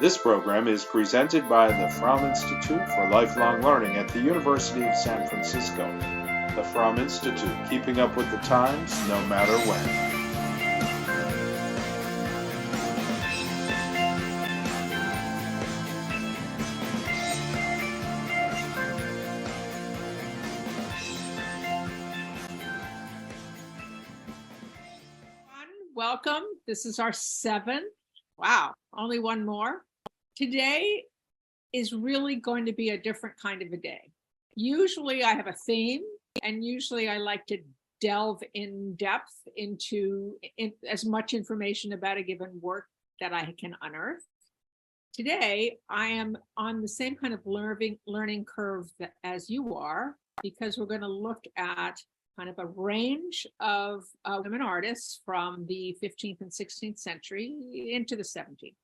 This program is presented by the Fromm Institute for Lifelong Learning at the University of San Francisco. The Fromm Institute, keeping up with the times no matter when. Welcome. This is our 7th. Wow, only one more. Today is really going to be a different kind of a day. Usually I have a theme, and usually I like to delve in depth into as much information about a given work that I can unearth. Today, I am on the same kind of learning curve as you are, because we're going to look at kind of a range of women artists from the 15th and 16th century into the 17th,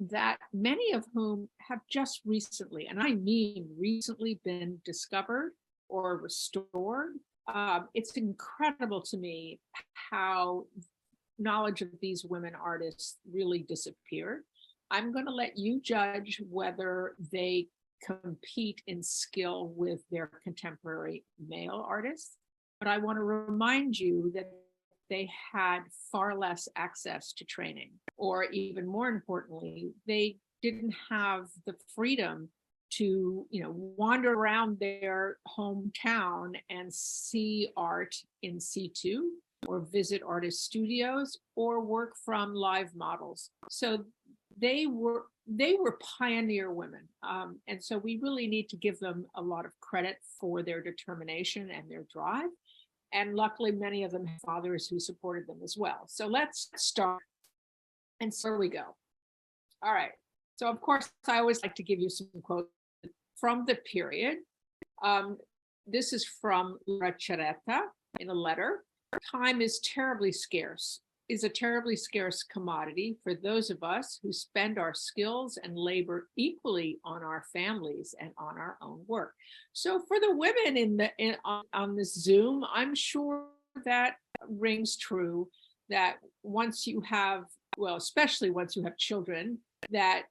that many of whom have just recently, and I mean recently, been discovered or restored. It's incredible to me how knowledge of these women artists really disappeared. I'm going to let you judge whether they compete in skill with their contemporary male artists. But I want to remind you that they had far less access to training, or even more importantly, they didn't have the freedom to, wander around their hometown and see art in situ, or visit artist studios, or work from live models. So they were pioneer women. And so we really need to give them a lot of credit for their determination and their drive. And luckily, many of them had fathers who supported them as well. So let's start. And so we go. All right. So of course, I always like to give you some quotes from the period. This is from La Cereta in a letter. Time is a terribly scarce commodity for those of us who spend our skills and labor equally on our families and on our own work. So for the women on this Zoom, I'm sure that rings true, that once you have, well, especially once you have children, that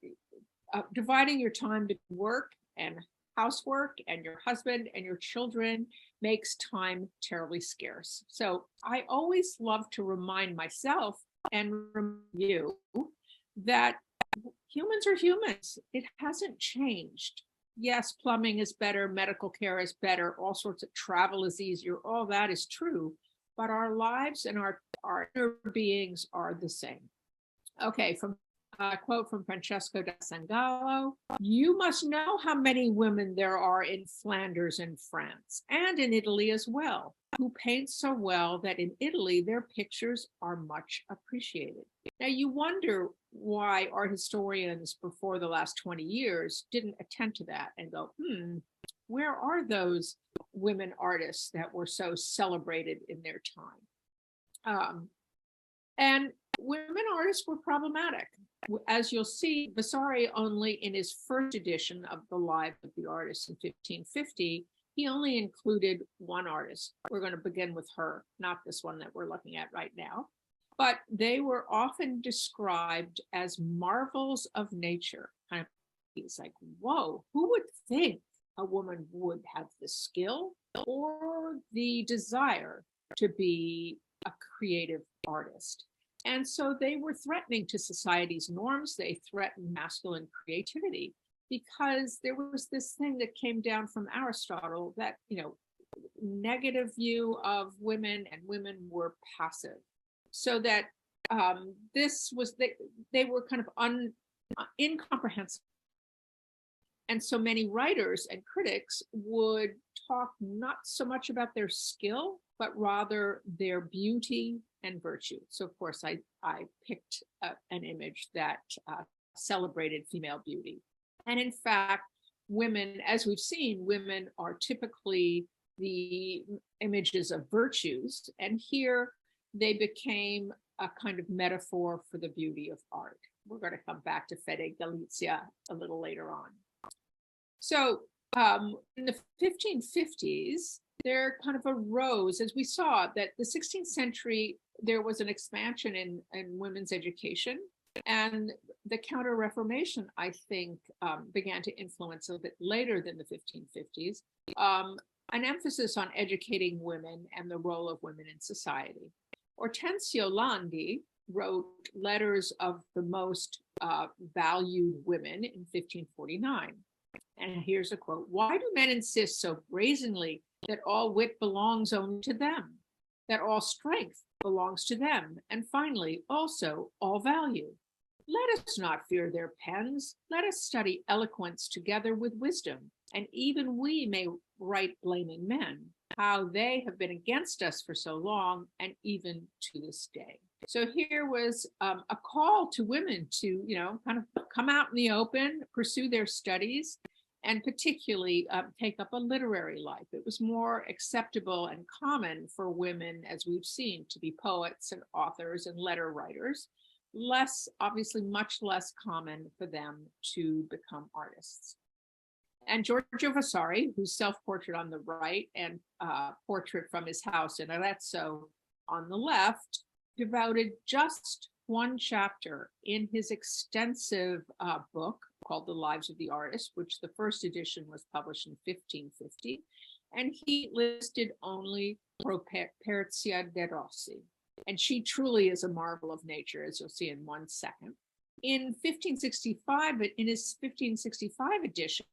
dividing your time to work and housework and your husband and your children makes time terribly scarce. So I always love to remind myself and remind you that humans are humans. It hasn't changed. Yes, plumbing is better, medical care is better, all sorts of travel is easier, all that is true, but our lives and our inner beings are the same. Okay, from a quote from Francesco da Sangallo: "You must know how many women there are in Flanders and France, and in Italy as well, who paint so well that in Italy their pictures are much appreciated." Now you wonder why art historians before the last 20 years didn't attend to that and go, where are those women artists that were so celebrated in their time? And women artists were problematic. As you'll see, Vasari only in his first edition of the Lives of the Artists in 1550, he only included one artist. We're going to begin with her, not this one that we're looking at right now. But they were often described as marvels of nature. Kind of, it's like, whoa, who would think a woman would have the skill or the desire to be a creative artist? And so they were threatening to society's norms. They threatened masculine creativity, because there was this thing that came down from Aristotle that, negative view of women, and women were passive. So that this was, they were kind of incomprehensible. And so many writers and critics would talk not so much about their skill, but rather their beauty and virtue. So of course, I picked an image that celebrated female beauty. And in fact, women, as we've seen, women are typically the images of virtues. And here they became a kind of metaphor for the beauty of art. We're going to come back to Fede Galizia a little later on. So in the 1550s, there kind of arose, as we saw, that the 16th century, there was an expansion in women's education. And the Counter-Reformation, I think, began to influence a bit later than the 1550s, an emphasis on educating women and the role of women in society. Hortensio Landi wrote Letters of the Most Valued Women in 1549. And here's a quote: "Why do men insist so brazenly that all wit belongs only to them, that all strength belongs to them, and finally also all value? Let us not fear their pens. Let us study eloquence together with wisdom, and even we may write blaming men, how they have been against us for so long, and even to this day." So here was a call to women to, kind of come out in the open, pursue their studies, and particularly take up a literary life. It was more acceptable and common for women, as we've seen, to be poets and authors and letter writers. Less, obviously, much less common for them to become artists. And Giorgio Vasari, whose self-portrait on the right and portrait from his house in Arezzo on the left, devoted just one chapter in his extensive book called The Lives of the Artists, which the first edition was published in 1550. And he listed only Properzia de Rossi. And she truly is a marvel of nature, as you'll see in 1 second. In 1565, in his 1565 edition,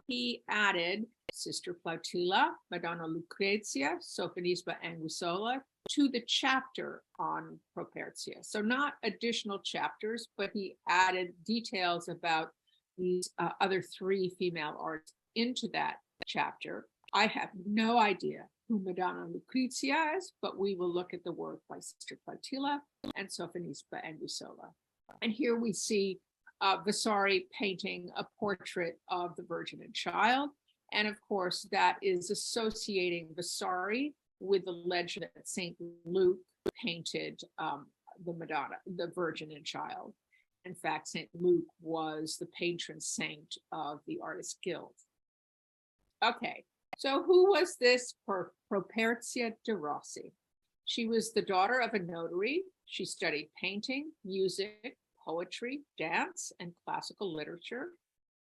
he added Sister Plautilla, Madonna Lucrezia, Sophonisba Anguissola to the chapter on Properzia. So not additional chapters, but he added details about these other 3 female artists into that chapter. I have no idea who Madonna Lucrezia is, but we will look at the work by Sister Plautilla and Sophonisba Anguissola. And here we see Vasari painting a portrait of the Virgin and Child. And of course, that is associating Vasari with the legend that St. Luke painted the Madonna, the Virgin and Child. In fact, St. Luke was the patron saint of the Artists Guild. Okay, so who was this Properzia de Rossi? She was the daughter of a notary. She studied painting, music, poetry, dance, and classical literature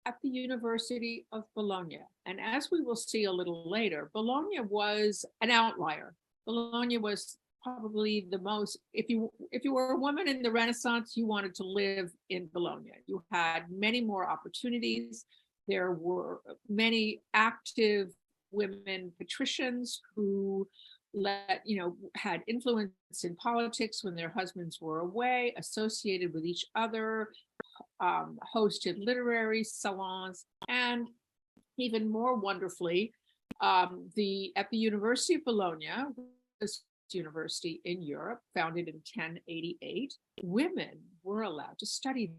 at the University of Bologna. And as we will see a little later, Bologna was an outlier. Bologna was probably the most, if you were a woman in the Renaissance, you wanted to live in Bologna. You had many more opportunities. There were many active women patricians who had influence in politics when their husbands were away, associated with each other, hosted literary salons, and even more wonderfully, at the University of Bologna, was university in Europe, founded in 1088, women were allowed to study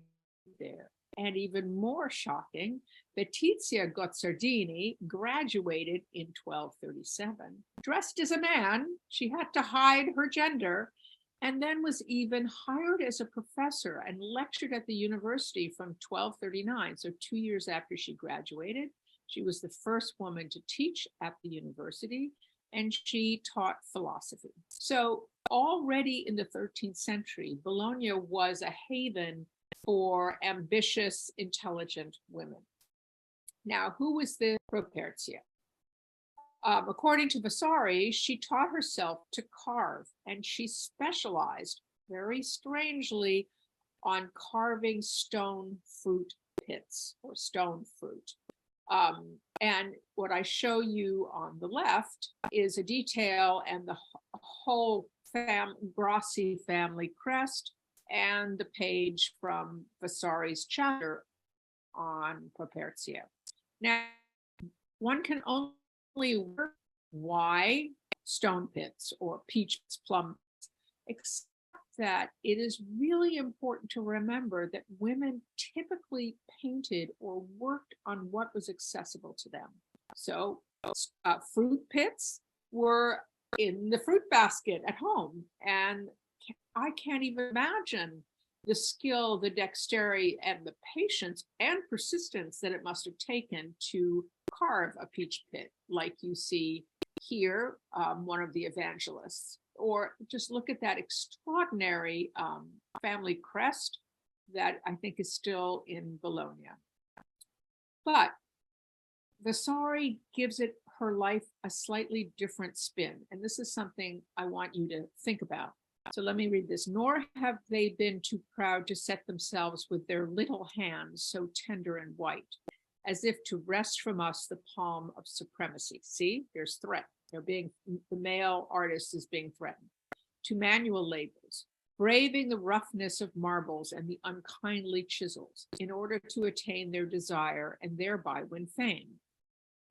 there. And even more shocking, Letizia Gozzardini graduated in 1237. Dressed as a man, she had to hide her gender, and then was even hired as a professor and lectured at the university from 1239. So 2 years after she graduated, she was the first woman to teach at the university, and she taught philosophy. So already in the 13th century, Bologna was a haven for ambitious, intelligent women. Now, who was the Properzia? According to Vasari, she taught herself to carve, and she specialized, very strangely, on carving stone fruit pits or stone fruit. And what I show you on the left is a detail and the whole Grossi family crest and the page from Vasari's chapter on Properzia. Now, one can only wonder why stone pits or peach plum pits, except that it is really important to remember that women typically painted or worked on what was accessible to them. So fruit pits were in the fruit basket at home, and I can't even imagine the skill, the dexterity, and the patience and persistence that it must have taken to carve a peach pit, like you see here, one of the evangelists. Or just look at that extraordinary family crest that I think is still in Bologna. But Vasari gives it her life a slightly different spin. And this is something I want you to think about. So let me read this. Nor have they been too proud to set themselves with their little hands so tender and white, as if to wrest from us the palm of supremacy. See, there's threat. The male artist is being threatened. To manual labors, braving the roughness of marbles and the unkindly chisels in order to attain their desire and thereby win fame,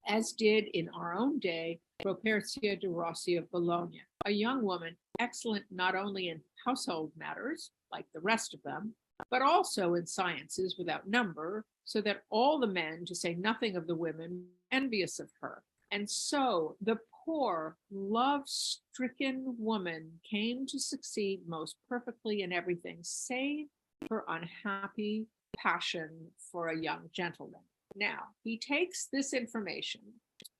as did in our own day Properzia de Rossi of Bologna, a young woman excellent not only in household matters, like the rest of them, but also in sciences without number, so that all the men, to say nothing of the women, were envious of her. And so the poor, love-stricken woman came to succeed most perfectly in everything, save her unhappy passion for a young gentleman. Now, he takes this information,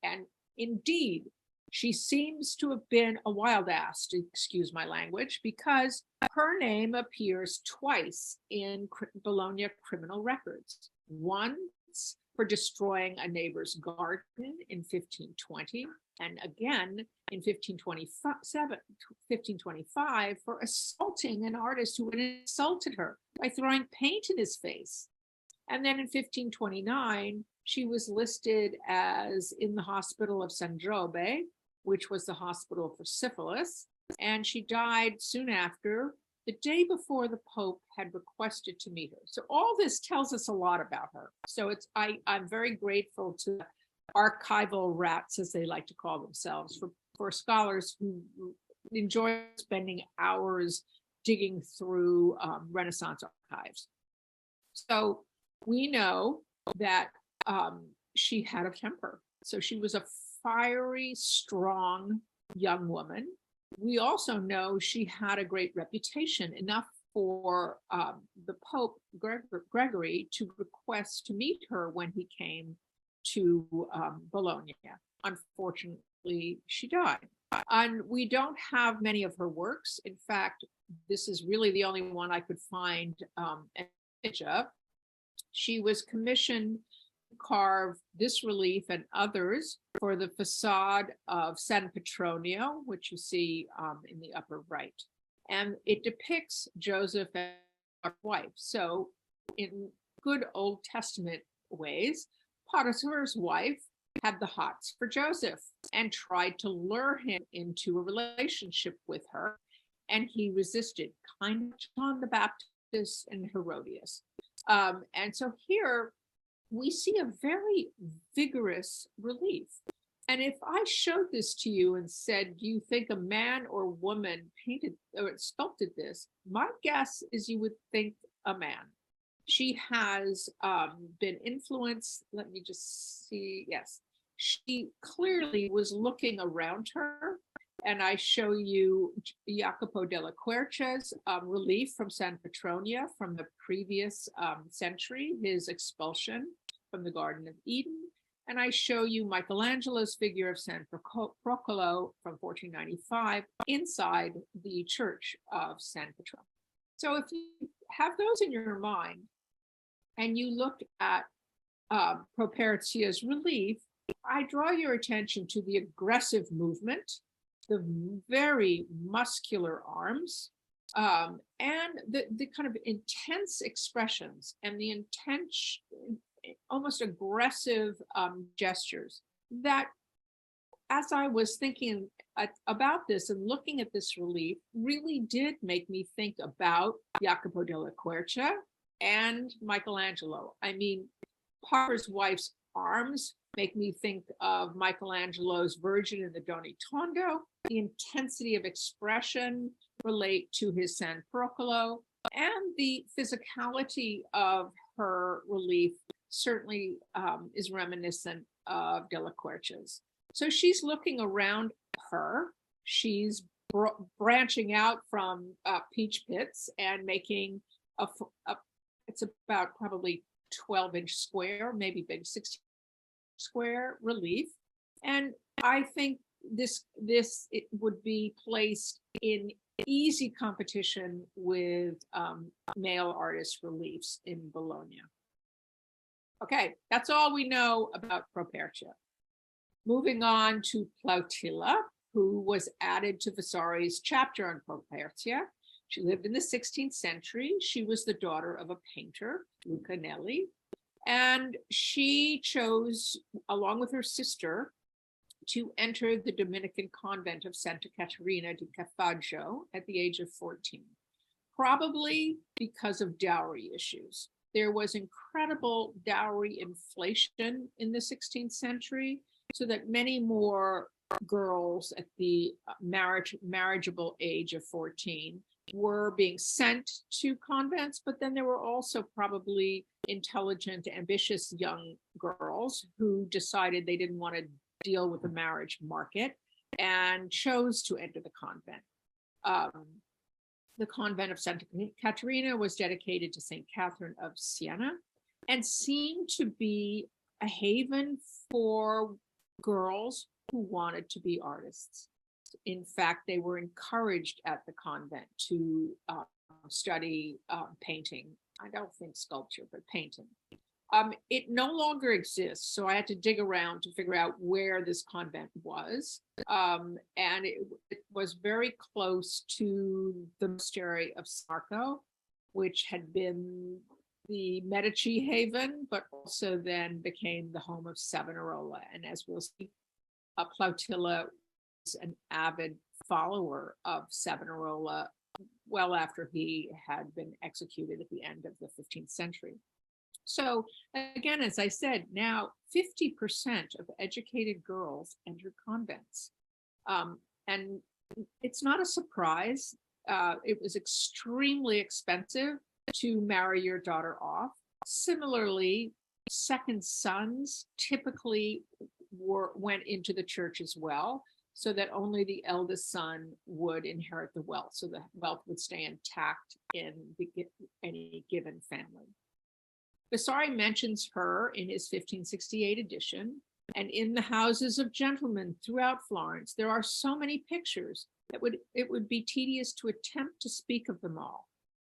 and indeed, she seems to have been a wild ass, to excuse my language, because her name appears twice in Bologna criminal records. Once for destroying a neighbor's garden in 1520, and again in 1525 for assaulting an artist who had insulted her by throwing paint in his face. And then in 1529, she was listed as in the hospital of San Giobbe, which was the hospital for syphilis. And she died soon after, the day before the Pope had requested to meet her. So all this tells us a lot about her. So I'm very grateful to archival rats, as they like to call themselves, for scholars who enjoy spending hours digging through Renaissance archives. So we know that she had a temper. So she was a fiery, strong young woman. We also know she had a great reputation, enough for the Pope Gregory to request to meet her when he came to Bologna. Unfortunately, she died. And we don't have many of her works. In fact, this is really the only one I could find an image of. She was commissioned to carve this relief and others for the facade of San Petronio, which you see in the upper right. And it depicts Joseph and his wife. So in good Old Testament ways, Potiphar's wife had the hots for Joseph and tried to lure him into a relationship with her. And he resisted, kind of John the Baptist and Herodias. And so here we see a very vigorous relief. And if I showed this to you and said, do you think a man or woman painted or sculpted this? My guess is you would think a man. She has been influenced. Let me just see. Yes, she clearly was looking around her. And I show you Jacopo della Quercia's relief from San Petronio from the previous century, his expulsion from the Garden of Eden. And I show you Michelangelo's figure of San Procolo from 1495 inside the church of San Petronio. So if you have those in your mind and you look at Properzia's relief, I draw your attention to the aggressive movement, the very muscular arms, and the kind of intense expressions and the intense, almost aggressive gestures that, as I was thinking about this and looking at this relief, really did make me think about Jacopo della Quercia and Michelangelo. I mean, Potiphar's wife's arms make me think of Michelangelo's Virgin in the Doni Tondo. The intensity of expression relate to his San Procolo, and the physicality of her relief certainly is reminiscent of Della Quercia's. So she's looking around her. She's branching out from peach pits and making it's about probably 12-inch square, maybe big 16 square relief. And I think this it would be placed in easy competition with male artist reliefs in Bologna. Okay, that's all we know about Propertia. Moving on to Plautilla, who was added to Vasari's chapter on Propertia. She lived in the 16th century. She was the daughter of a painter, Luca Nelli, and she chose, along with her sister, to enter the Dominican convent of Santa Caterina di Caravaggio at the age of 14, probably because of dowry issues. There was incredible dowry inflation in the 16th century, so that many more girls at the marriageable age of 14 were being sent to convents, but then there were also probably intelligent, ambitious young girls who decided they didn't want to deal with the marriage market and chose to enter the convent. The convent of Santa Caterina was dedicated to St. Catherine of Siena and seemed to be a haven for girls who wanted to be artists. In fact, they were encouraged at the convent to study painting. I don't think sculpture, but painting. It no longer exists, so I had to dig around to figure out where this convent was. And it was very close to the monastery of Marco, which had been the Medici haven, but also then became the home of Savonarola. And as we'll see, Plautilla was an avid follower of Savonarola well after he had been executed at the end of the 15th century. So again, as I said, now 50% of educated girls enter convents. And it's not a surprise. It was extremely expensive to marry your daughter off. Similarly, second sons typically went into the church as well, so that only the eldest son would inherit the wealth, so the wealth would stay intact in any given family. Vasari mentions her in his 1568 edition, and in the houses of gentlemen throughout Florence, there are so many pictures that it would be tedious to attempt to speak of them all.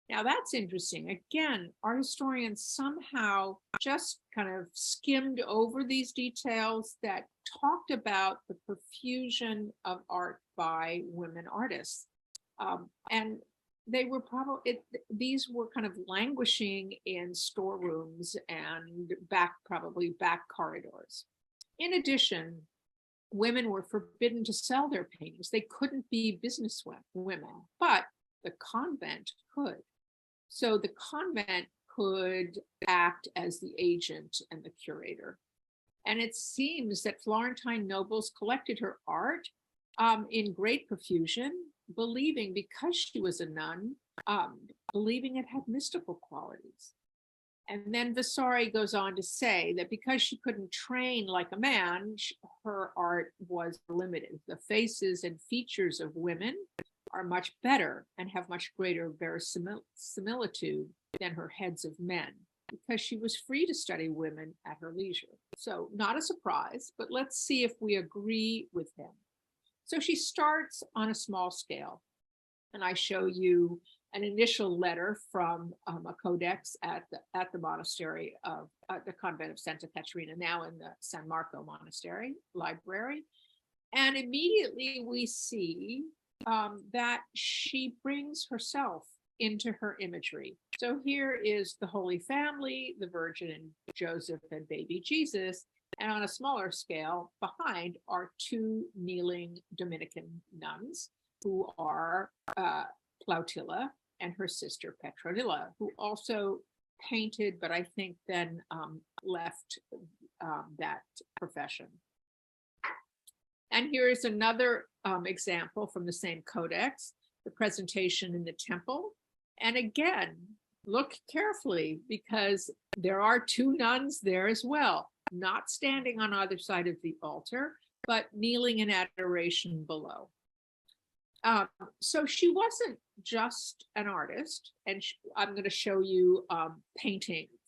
Now that's interesting. Again, our historians somehow just kind of skimmed over these details that talked about the profusion of art by women artists. And they were these were kind of languishing in storerooms and probably back corridors. In addition, women were forbidden to sell their paintings. They couldn't be business women, but the convent could. So the convent could act as the agent and the curator. And it seems that Florentine nobles collected her art in great profusion, believing, because she was a nun, believing it had mystical qualities. And then Vasari goes on to say that because she couldn't train like a man, her art was limited. The faces and features of women are much better and have much greater verisimilitude than her heads of men, because she was free to study women at her leisure. So not a surprise, but let's see if we agree with him. So she starts on a small scale, and I show you an initial letter from a codex at the monastery of the convent of Santa Caterina, now in the San Marco Monastery library. And immediately we see that she brings herself into her imagery. So here is the Holy Family, the Virgin and Joseph and baby Jesus, and on a smaller scale behind are two kneeling Dominican nuns who are Plautilla and her sister Petronilla, who also painted, but I think then left that profession. And here is another example from the same codex, the presentation in the temple. And again, look carefully, because there are two nuns there as well, not standing on either side of the altar, but kneeling in adoration below. So she wasn't just an artist, and I'm going to show you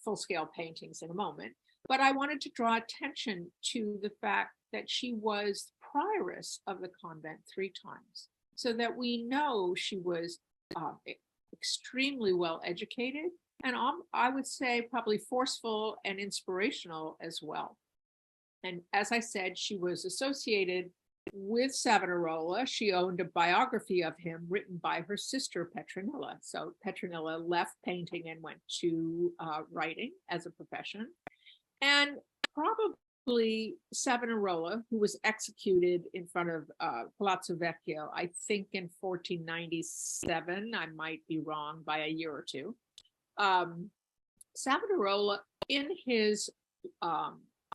full-scale paintings in a moment, but I wanted to draw attention to the fact that she was prioress of the convent 3 times. so that we know she was extremely well educated, and I would say probably forceful and inspirational as well. And as I said, she was associated with Savonarola. She owned a biography of him written by her sister Petronilla. So Petronilla left painting and went to writing as a profession. And probably Savonarola, who was executed in front of Palazzo Vecchio, I think in 1497, I might be wrong by a year or two. Savonarola, in his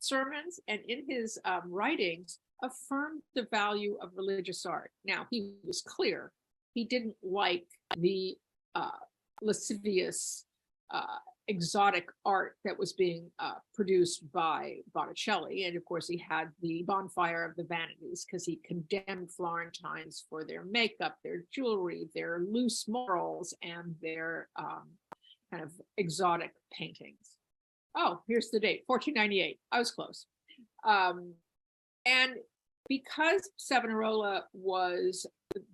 sermons and in his writings, affirmed the value of religious art. Now, he was clear. He didn't like the lascivious, exotic art that was being produced by Botticelli. And of course, he had the bonfire of the vanities because he condemned Florentines for their makeup, their jewelry, their loose morals, and their kind of exotic paintings. Oh, here's the date, 1498. I was close. And because Savonarola was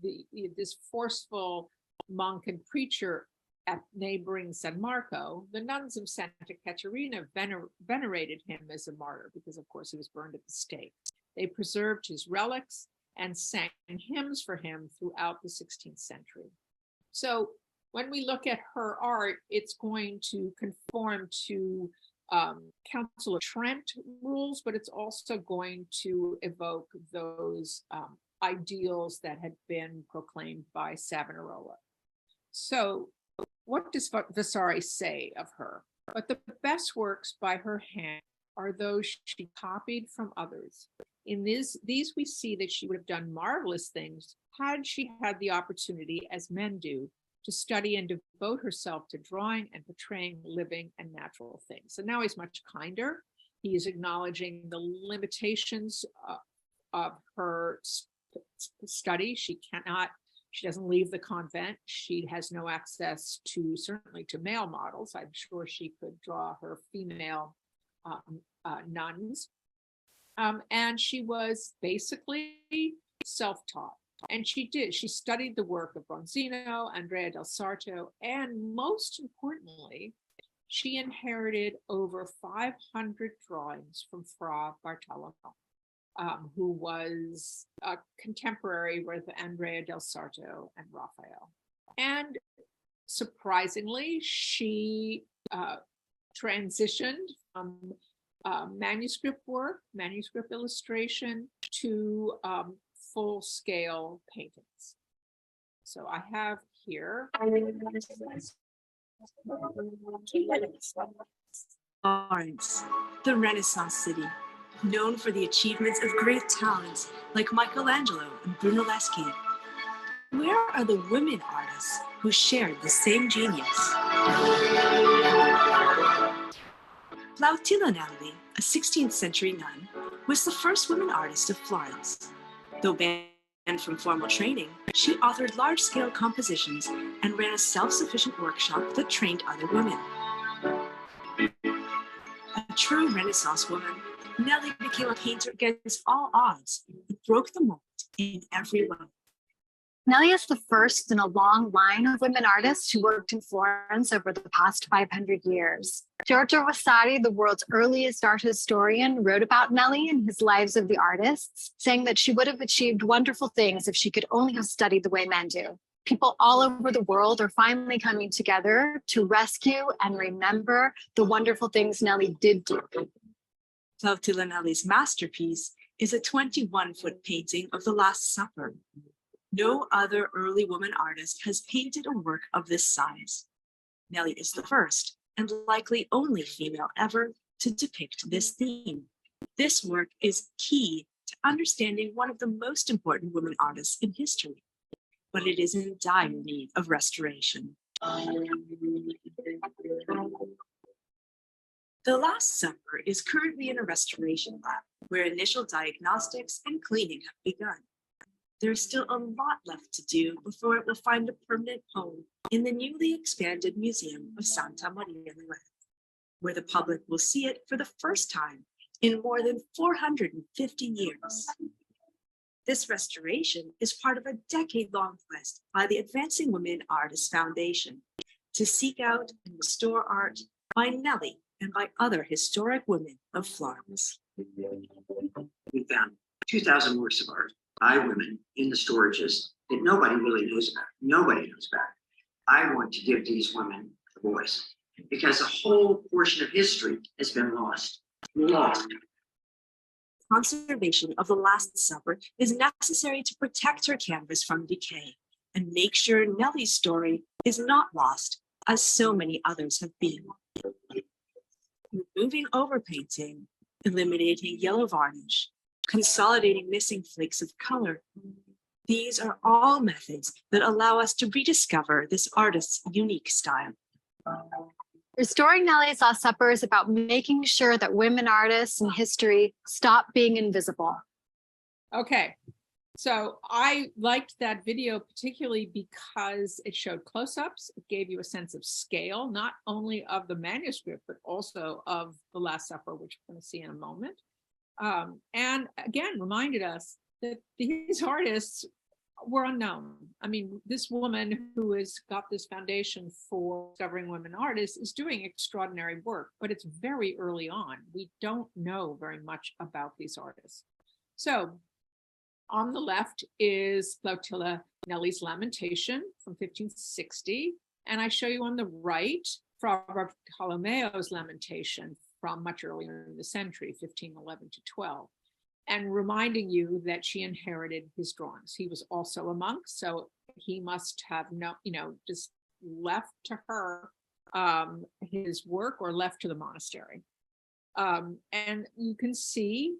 this forceful monk and preacher at neighboring San Marco, the nuns of Santa Caterina venerated him as a martyr because, of course, he was burned at the stake. They preserved his relics and sang hymns for him throughout the 16th century. So when we look at her art, it's going to conform to Council of Trent rules, but it's also going to evoke those ideals that had been proclaimed by Savonarola. So what does Vasari say of her? But the best works by her hand are those she copied from others. In these we see that she would have done marvelous things had she had the opportunity, as men do, to study and devote herself to drawing and portraying living and natural things. So now he's much kinder. He is acknowledging the limitations of her study. She doesn't leave the convent. She has no access to, certainly to male models. I'm sure she could draw her female nuns. And she was basically self-taught. And she studied the work of Bronzino, Andrea del Sarto, and most importantly, she inherited over 500 drawings from Fra Bartolomeo, who was a contemporary with Andrea del Sarto and Raphael. And surprisingly, she transitioned from manuscript work, manuscript illustration, to full-scale paintings. So I have here Florence, the Renaissance city, known for the achievements of great talents like Michelangelo and Brunelleschi. Where are the women artists who shared the same genius? Plautilla Natalie, a 16th century nun, was the first woman artist of Florence. Though banned from formal training, she authored large-scale compositions and ran a self-sufficient workshop that trained other women. A true Renaissance woman, Nellie became a painter against all odds and broke the mold in every way. Nellie is the first in a long line of women artists who worked in Florence over the past 500 years. Giorgio Vasari, the world's earliest art historian, wrote about Nellie in his Lives of the Artists, saying that she would have achieved wonderful things if she could only have studied the way men do. People all over the world are finally coming together to rescue and remember the wonderful things Nellie did do. Plautilla Nellie's masterpiece is a 21-foot painting of the Last Supper. No other early woman artist has painted a work of this size. Nellie is the first and likely only female ever to depict this theme. This work is key to understanding one of the most important women artists in history, but it is in dire need of restoration. The Last Supper is currently in a restoration lab where initial diagnostics and cleaning have begun. There's still a lot left to do before it will find a permanent home in the newly expanded Museum of Santa Maria la Redd, where the public will see it for the first time in more than 450 years. This restoration is part of a decade-long quest by the Advancing Women Artists Foundation to seek out and restore art by Nellie and by other historic women of Florence. We found 2,000 works of art by women in the storages that nobody really knows about. Nobody knows about. I want to give these women a voice because a whole portion of history has been lost. Lost. Conservation of the Last Supper is necessary to protect her canvas from decay and make sure Nellie's story is not lost, as so many others have been. Removing overpainting, eliminating yellow varnish, consolidating missing flakes of color. These are all methods that allow us to rediscover this artist's unique style. Restoring Nellie's Last Supper is about making sure that women artists in history stop being invisible. Okay, so I liked that video particularly because it showed close-ups. It gave you a sense of scale, not only of the manuscript, but also of the Last Supper, which we're going to see in a moment. And again, reminded us that these artists were unknown. I mean, this woman who has got this foundation for discovering women artists is doing extraordinary work, but it's very early on. We don't know very much about these artists. So on the left is Flotilla Nelly's Lamentation from 1560. And I show you on the right, Fra Bartolomeo's Lamentation from much earlier in the century, 1511 to 12. And reminding you that she inherited his drawings. He was also a monk, so he must have just left to her his work or left to the monastery. And you can see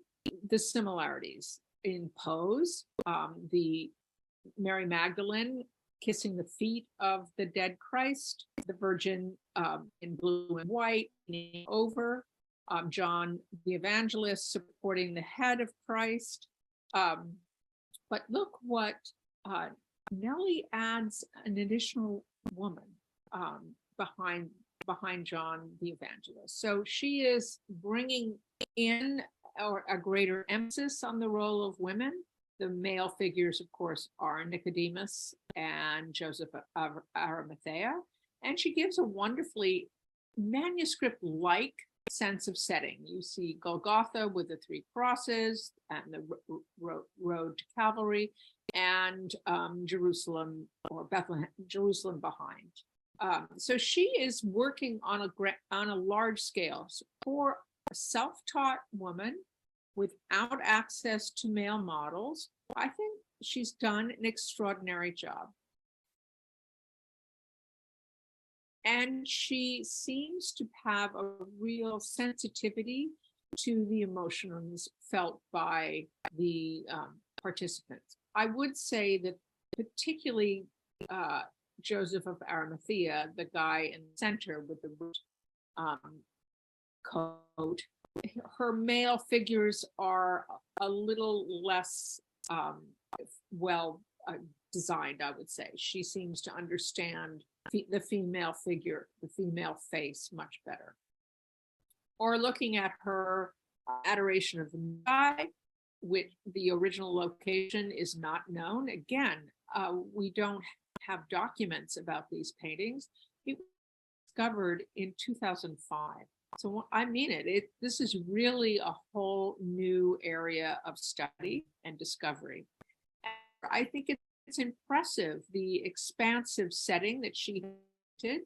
the similarities in pose. The Mary Magdalene kissing the feet of the dead Christ, the Virgin in blue and white, over. John the Evangelist supporting the head of Christ. But look what Nellie adds an additional woman behind John the Evangelist. So she is bringing in a greater emphasis on the role of women. The male figures, of course, are Nicodemus and Joseph of Arimathea. And she gives a wonderfully manuscript-like sense of setting. You see Golgotha with the 3 crosses and the road to Calvary, and Jerusalem or Bethlehem, Jerusalem behind. So she is working on a large scale. So for a self-taught woman without access to male models, I think she's done an extraordinary job. And she seems to have a real sensitivity to the emotions felt by the participants. I would say that particularly Joseph of Arimathea, the guy in the center with the coat, her male figures are a little less well designed, I would say. She seems to understand the female figure, the female face much better. Or looking at her Adoration of the Magi, which the original location is not known. Again, we don't have documents about these paintings. It was discovered in 2005. So I mean it. This is really a whole new area of study and discovery. And I think it's impressive, the expansive setting that she did.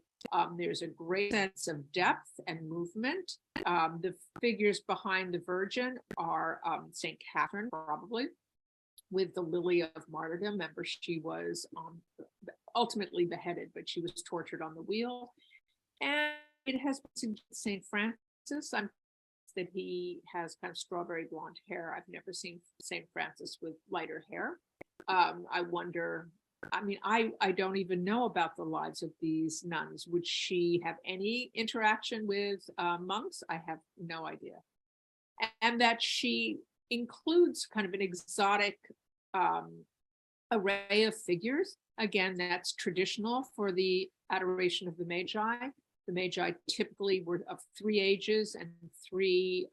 There's a great sense of depth and movement. The figures behind the Virgin are St. Catherine, probably, with the lily of martyrdom. Remember, she was ultimately beheaded, but she was tortured on the wheel. And it has been St. Francis. I'm that he has kind of strawberry blonde hair. I've never seen St. Francis with lighter hair. I wonder, I mean, I don't even know about the lives of these nuns. Would she have any interaction with monks? I have no idea. And that she includes kind of an exotic array of figures. Again, that's traditional for the Adoration of the Magi. The Magi typically were of 3 ages and 3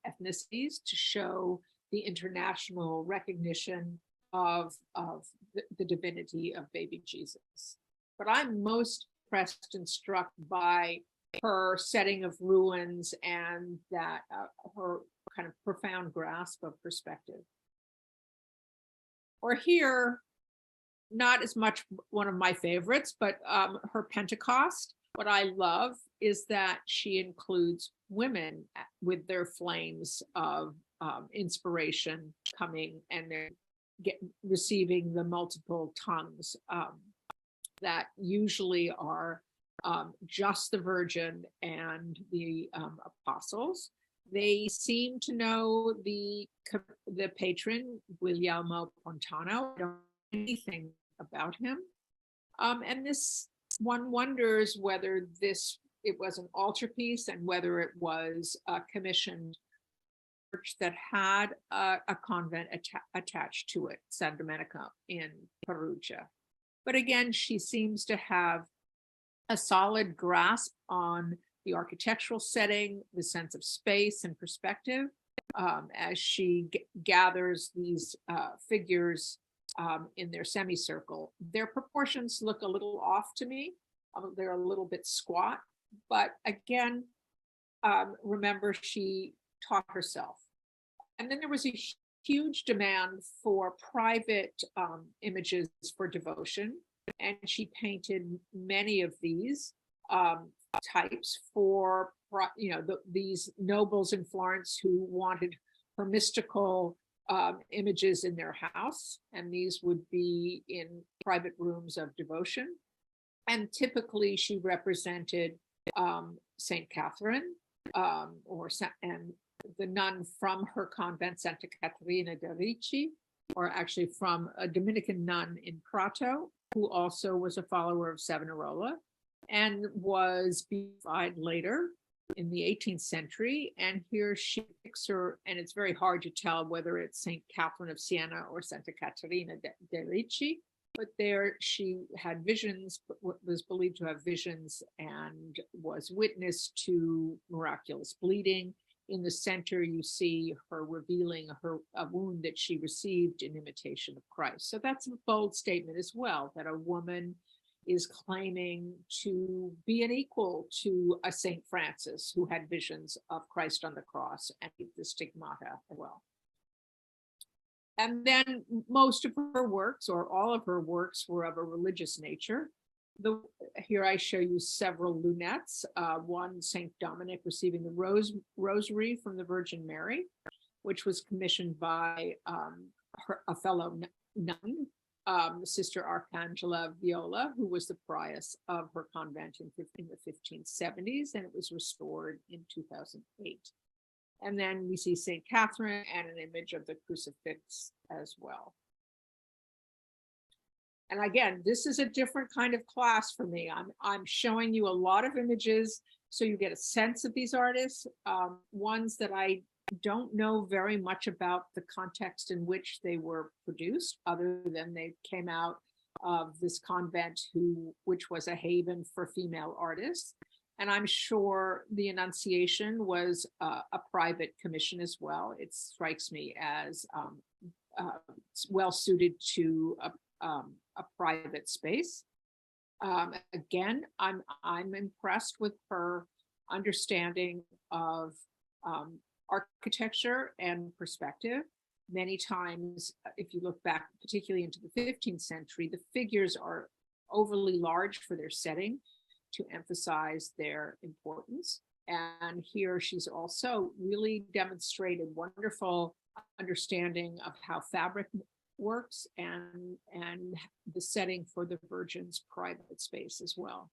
ethnicities to show the international recognition of the divinity of baby Jesus. But I'm most impressed and struck by her setting of ruins and that her kind of profound grasp of perspective. Or here, not as much one of my favorites, but her Pentecost. What I love is that she includes women with their flames of inspiration coming, and they're receiving the multiple tongues that usually are just the Virgin and the apostles. They seem to know the patron, Guglielmo Pontano. I don't know anything about him. And this, one wonders whether it was an altarpiece and whether it was a commissioned church that had a convent attached to it, San Domenico in Perugia. But again, she seems to have a solid grasp on the architectural setting, the sense of space and perspective, as she gathers these figures in their semicircle. Their proportions look a little off to me. They're a little bit squat, but again, remember, she taught herself. And then there was a huge demand for private images for devotion, and she painted many of these types for these nobles in Florence who wanted her mystical images in their house, and these would be in private rooms of devotion. And typically she represented Saint Catherine and the nun from her convent, Santa Caterina de' Ricci, or actually from a Dominican nun in Prato, who also was a follower of Savonarola and was beatified later in the 18th century. And here she picks her, and it's very hard to tell whether it's St. Catherine of Siena or Santa Caterina de' Ricci, but there she had visions, was believed to have visions, and was witness to miraculous bleeding. In the center, you see her revealing a wound that she received in imitation of Christ. So that's a bold statement as well, that a woman is claiming to be an equal to a Saint Francis who had visions of Christ on the cross and the stigmata as well. And then most of her works, or all of her works, were of a religious nature. Here I show you several lunettes. One, Saint Dominic receiving the rosary from the Virgin Mary, which was commissioned by a fellow nun, Sister Arcangela Viola, who was the prioress of her convent in the 1570s, and it was restored in 2008. And then we see Saint Catherine and an image of the crucifix as well. And again, this is a different kind of class for me. I'm showing you a lot of images so you get a sense of these artists, ones that I don't know very much about the context in which they were produced, other than they came out of this convent which was a haven for female artists. And I'm sure the Annunciation was a private commission as well. It strikes me as well suited to a private space. Again, I'm impressed with her understanding of architecture and perspective. Many times, if you look back, particularly into the 15th century, the figures are overly large for their setting to emphasize their importance. And here she's also really demonstrated wonderful understanding of how fabric works and the setting for the Virgin's private space as well.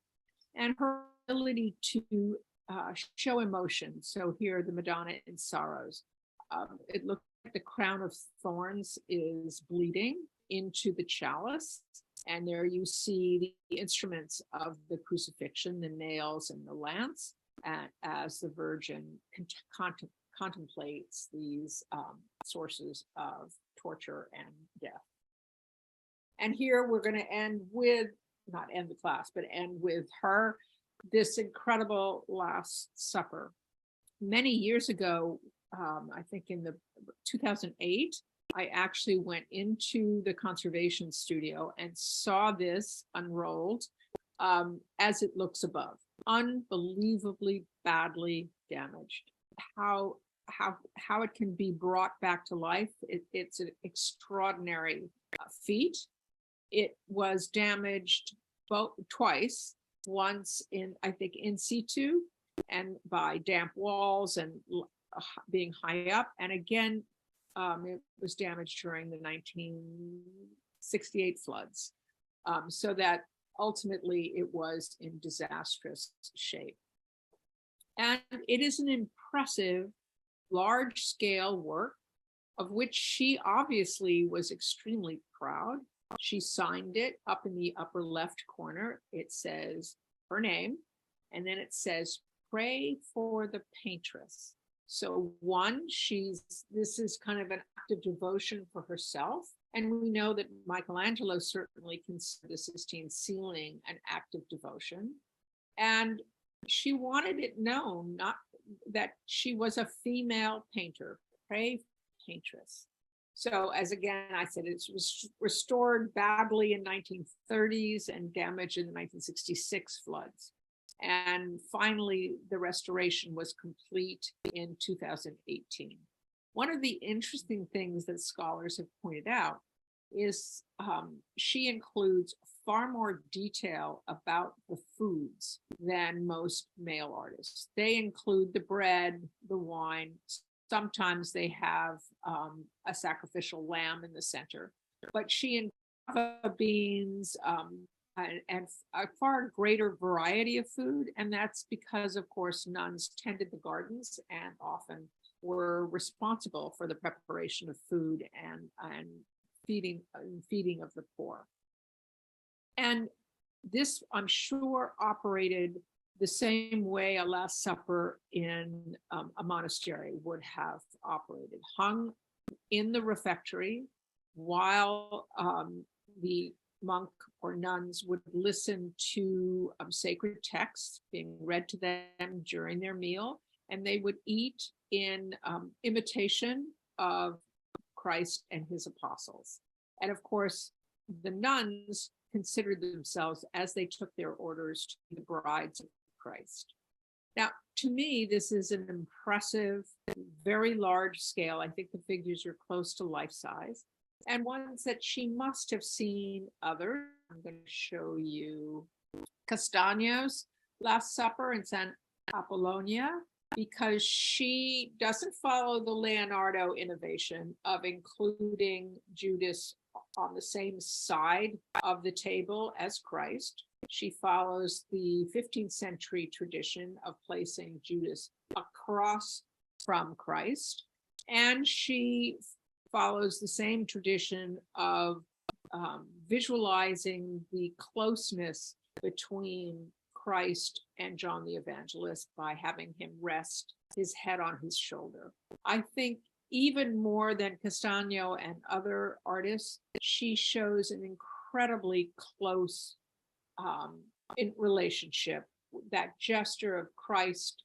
And her ability to show emotion. So here, the Madonna in Sorrows. It looks like the crown of thorns is bleeding into the chalice. And there you see the instruments of the crucifixion, the nails and the lance, as the Virgin contemplates these sources of torture and death. And here we're going to end with, not end the class, but end with her, this incredible Last Supper. Many years ago, I think in the 2008, I actually went into the conservation studio and saw this unrolled as it looks above. Unbelievably badly damaged. How it can be brought back to life, it's an extraordinary feat. It was damaged twice, once I think in situ and by damp walls and being high up, and again it was damaged during the 1968 floods, so that ultimately it was in disastrous shape. And it is an impressive large-scale work of which she obviously was extremely proud. She signed it. Up in the upper left corner, it says her name, and then it says, "Pray for the paintress." So this is kind of an act of devotion for herself. And we know that Michelangelo certainly considered the Sistine ceiling an act of devotion. And she wanted it known, not that she was a female painter, pray paintress. So as again, I said, it was restored badly in 1930s and damaged in the 1966 floods. And finally, the restoration was complete in 2018. One of the interesting things that scholars have pointed out is she includes far more detail about the foods than most male artists. They include the bread, the wine. Sometimes they have a sacrificial lamb in the center, but she includes beans and a far greater variety of food. And that's because, of course, nuns tended the gardens and often were responsible for the preparation of food and feeding of the poor. And this, I'm sure, operated the same way a Last Supper in a monastery would have operated, hung in the refectory while the monk or nuns would listen to sacred texts being read to them during their meal, and they would eat in imitation of Christ and his apostles. And of course, the nuns considered themselves, as they took their orders, to be the brides of Christ. Now, to me, this is an impressive, very large scale. I think the figures are close to life size, and ones that she must have seen others. I'm going to show you Castagno's Last Supper in San Apollonia, because she doesn't follow the Leonardo innovation of including Judas on the same side of the table as Christ. She follows the 15th century tradition of placing Judas across from Christ. And she follows the same tradition of visualizing the closeness between Christ and John the Evangelist by having him rest his head on his shoulder. I think even more than Castagno and other artists, she shows an incredibly close in relationship. That gesture of Christ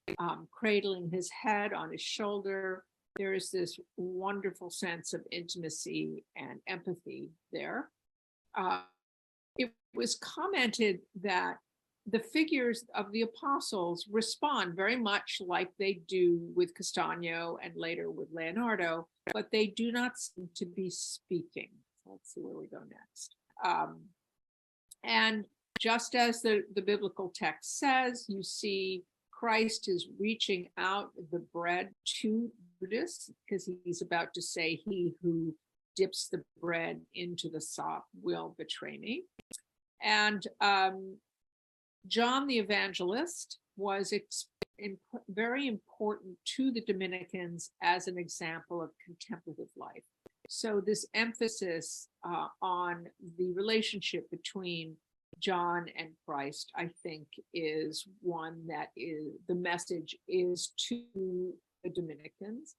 cradling his head on his shoulder, there is this wonderful sense of intimacy and empathy there. It was commented that the figures of the apostles respond very much like they do with Castagno and later with Leonardo, but they do not seem to be speaking. Let's see where we go next. And just as the biblical text says, you see Christ is reaching out the bread to Judas because he's about to say, "He who dips the bread into the sop will betray me." And John the Evangelist was very important to the Dominicans as an example of contemplative life. So this emphasis on the relationship between John and Christ, I think, is one that the message is to the Dominicans.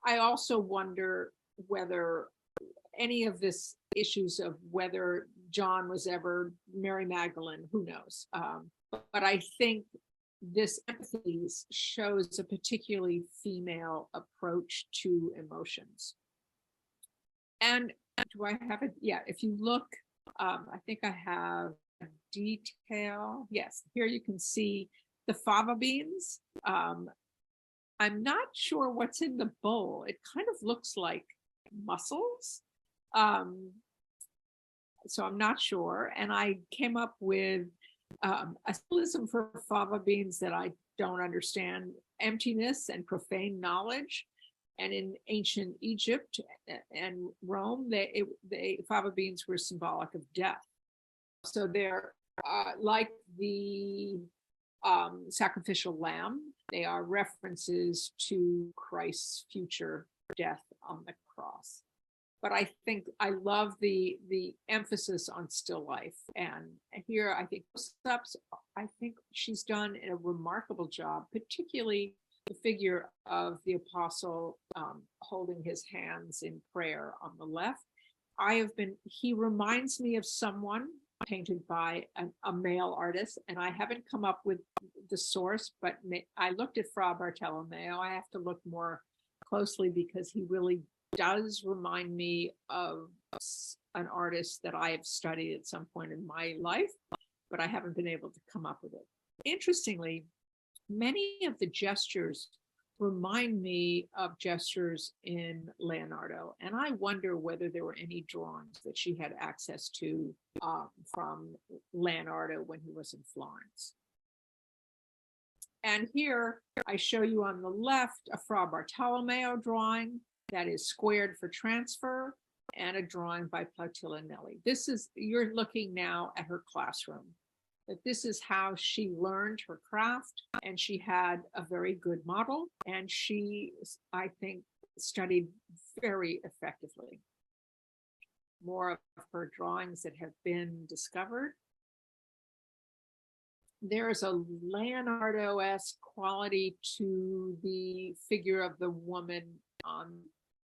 I also wonder whether any of this issues of whether John was ever Mary Magdalene, who knows? But I think this empathy shows a particularly female approach to emotions. And do I have it? Yeah, if you look, I think I have a detail. Yes, here you can see the fava beans. I'm not sure what's in the bowl. It kind of looks like mussels. So I'm not sure. And I came up with a symbolism for fava beans that I don't understand: emptiness and profane knowledge. And in ancient Egypt and Rome, fava beans were symbolic of death. So they're like the sacrificial lamb. They are references to Christ's future death on the cross. But I think I love the emphasis on still life. And here, I think she's done a remarkable job, particularly the figure of the apostle holding his hands in prayer on the left. He reminds me of someone painted by a male artist, and I haven't come up with the source, but I looked at Fra Bartolomeo. I have to look more closely because he really does remind me of an artist that I have studied at some point in my life, but I haven't been able to come up with it. Interestingly, many of the gestures remind me of gestures in Leonardo, and I wonder whether there were any drawings that she had access to from Leonardo when he was in Florence. And here I show you on the left a Fra Bartolomeo drawing that is squared for transfer, and a drawing by Plautilla Nelli. You're looking now at her classroom. That this is how she learned her craft, and she had a very good model, and she, I think, studied very effectively. More of her drawings that have been discovered. There is a Leonardo-esque quality to the figure of the woman on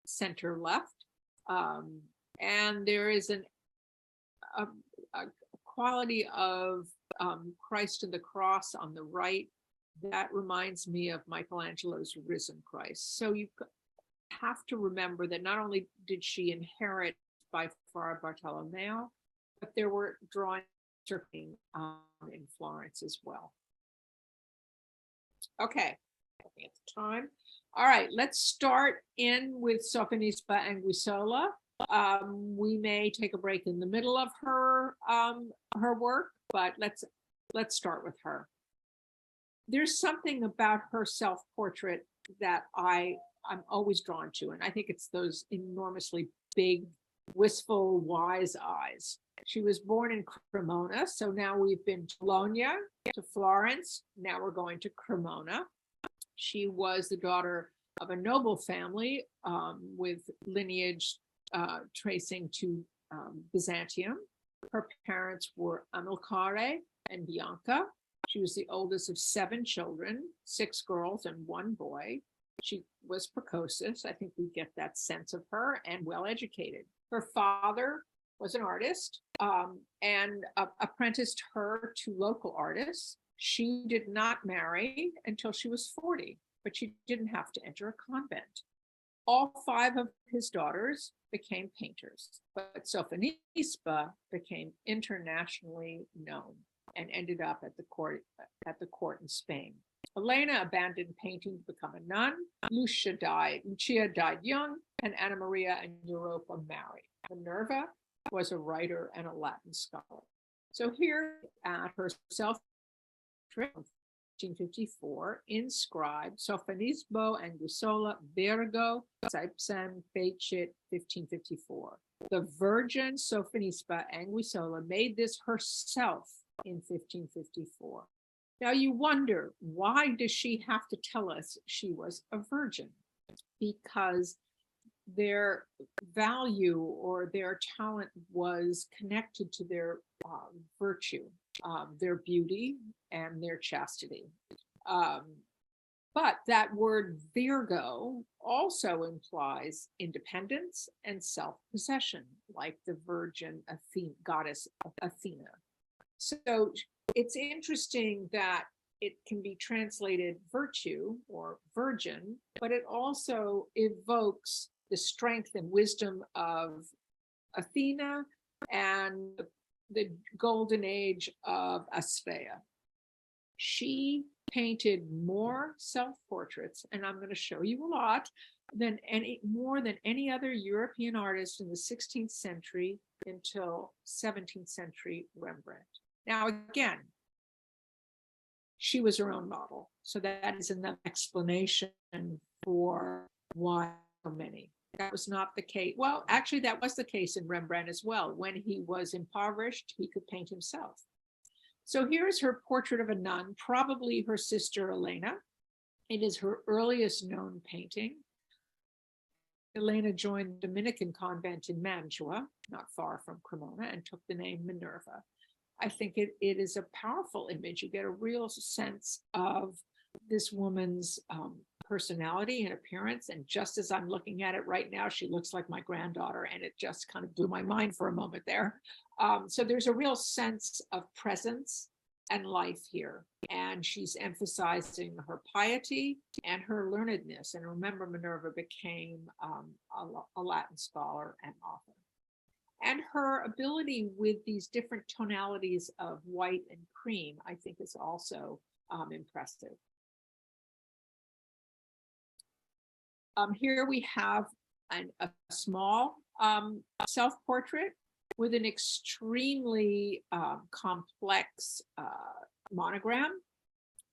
center left, and there is a quality of Christ and the cross on the right that reminds me of Michelangelo's Risen Christ. So you have to remember that not only did she inherit by Fra Bartolomeo, but there were drawings in Florence as well. Okay, looking at the time. All right, let's start in with Sophonisba Anguissola. We may take a break in the middle of her work, but let's start with her. There's something about her self-portrait that I'm always drawn to, and I think it's those enormously big, wistful, wise eyes. She was born in Cremona, so now we've been to Bologna, to Florence, now we're going to Cremona. She was the daughter of a noble family with lineage tracing to Byzantium. Her parents were Amilcare and Bianca. She was the oldest of 7 children, 6 girls and 1 boy. She was precocious. I think we get that sense of her, and well educated. Her father was an artist and apprenticed her to local artists. She did not marry until she was 40, but she didn't have to enter a convent. All 5 of his daughters became painters, but Sophonisba became internationally known and ended up at the court in Spain. Elena abandoned painting to become a nun. Lucia died young, and Anna Maria and Europa married. Minerva was a writer and a Latin scholar. So here at her self-portrait, 1554, inscribed Sophonisba Anguissola Virgo Saipsem Fecit 1554. The Virgin Sophonisba Anguissola made this herself in 1554. Now you wonder, why does she have to tell us she was a virgin? Because their value or their talent was connected to their virtue, their beauty, and their chastity. But that word Virgo also implies independence and self-possession, like the virgin goddess Athena. So it's interesting that it can be translated virtue or virgin, but it also evokes the strength and wisdom of Athena and the golden age of Asphaea. She painted more self-portraits, and I'm going to show you a lot, more than any other European artist in the 16th century until 17th century Rembrandt. Now, again, she was her own model. So that is an explanation for why so many. That was not the case. Well, actually, that was the case in Rembrandt as well. When he was impoverished, he could paint himself. So here's her portrait of a nun, probably her sister Elena. It is her earliest known painting. Elena joined the Dominican convent in Mantua, not far from Cremona, and took the name Minerva. I think it is a powerful image. You get a real sense of this woman's personality and appearance. And just as I'm looking at it right now, she looks like my granddaughter, and it just kind of blew my mind for a moment there. So there's a real sense of presence and life here. And she's emphasizing her piety and her learnedness. And remember, Minerva became a Latin scholar and author. And her ability with these different tonalities of white and cream, I think, is also impressive. Here we have a small self-portrait with an extremely complex monogram.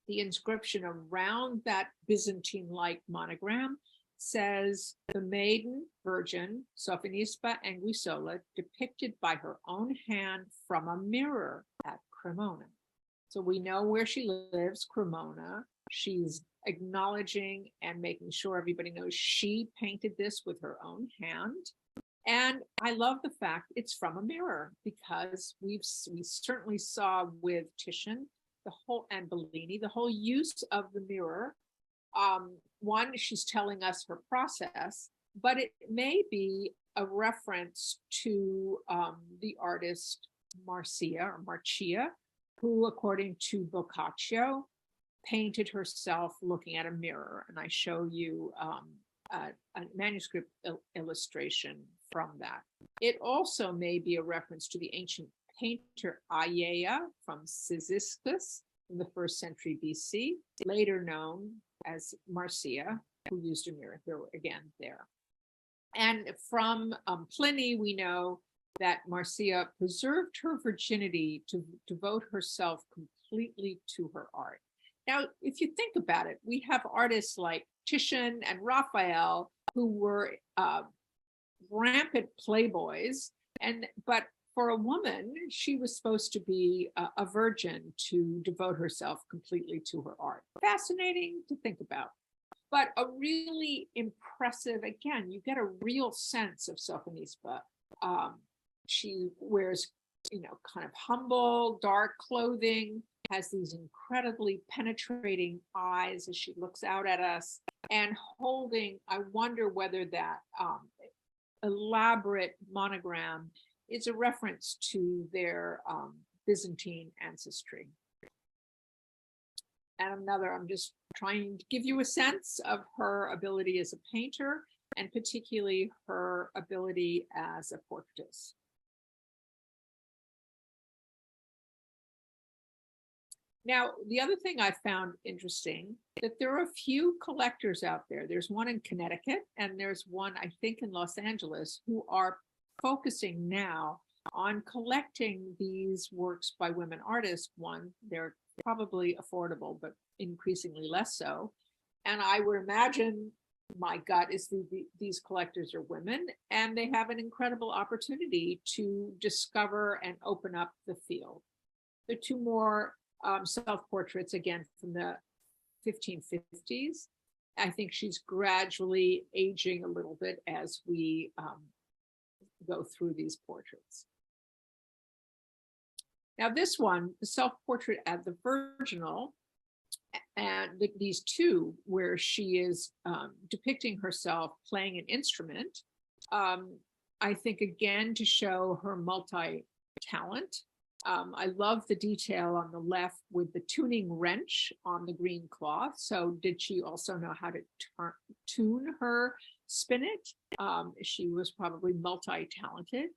The inscription around that Byzantine-like monogram says, "The maiden virgin, Sophonisba Anguissola, depicted by her own hand from a mirror at Cremona." So we know where she lives, Cremona. She's acknowledging and making sure everybody knows she painted this with her own hand. And I love the fact it's from a mirror, because we certainly saw with Titian and Bellini the whole use of the mirror. One, she's telling us her process, but it may be a reference to the artist Marcia, who, according to Boccaccio, painted herself looking at a mirror. And I show you a manuscript illustration from that. It also may be a reference to the ancient painter Aiea from Cyzicus in the 1st century BC, later known as Marcia, who used a mirror here again there. And from Pliny, we know that Marcia preserved her virginity to devote herself completely to her art. Now, if you think about it, we have artists like Titian and Raphael who were rampant playboys, but for a woman, she was supposed to be a virgin to devote herself completely to her art. Fascinating to think about, but a really impressive, again, you get a real sense of Sophonisba. She wears, kind of humble, dark clothing, has these incredibly penetrating eyes as she looks out at us, and holding, I wonder whether that elaborate monogram is a reference to their Byzantine ancestry. And another, I'm just trying to give you a sense of her ability as a painter, and particularly her ability as a portraitist. Now, the other thing I found interesting, that there are a few collectors out there. There's one in Connecticut, and there's one, I think, in Los Angeles, who are focusing now on collecting these works by women artists. One, they're probably affordable, but increasingly less so. And I would imagine, my gut is these collectors are women, and they have an incredible opportunity to discover and open up the field. The two more self-portraits, again, from the 1550s. I think she's gradually aging a little bit as we go through these portraits. Now this one, the self-portrait at the Virginal, and these two where she is depicting herself playing an instrument, I think, again, to show her multi-talent. I love the detail on the left with the tuning wrench on the green cloth. So did she also know how to tune her spinet. She was probably multi-talented.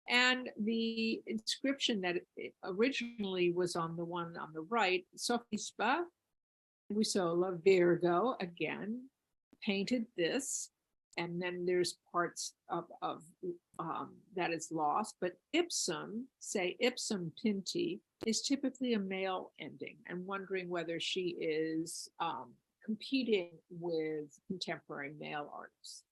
And the inscription that originally was on the one on the right, Sophispa, Wisola, Virgo, again, painted this. And then there's parts of that is lost. But ipsum, say ipsum pinti, is typically a male ending. I'm wondering whether she is competing with contemporary male artists.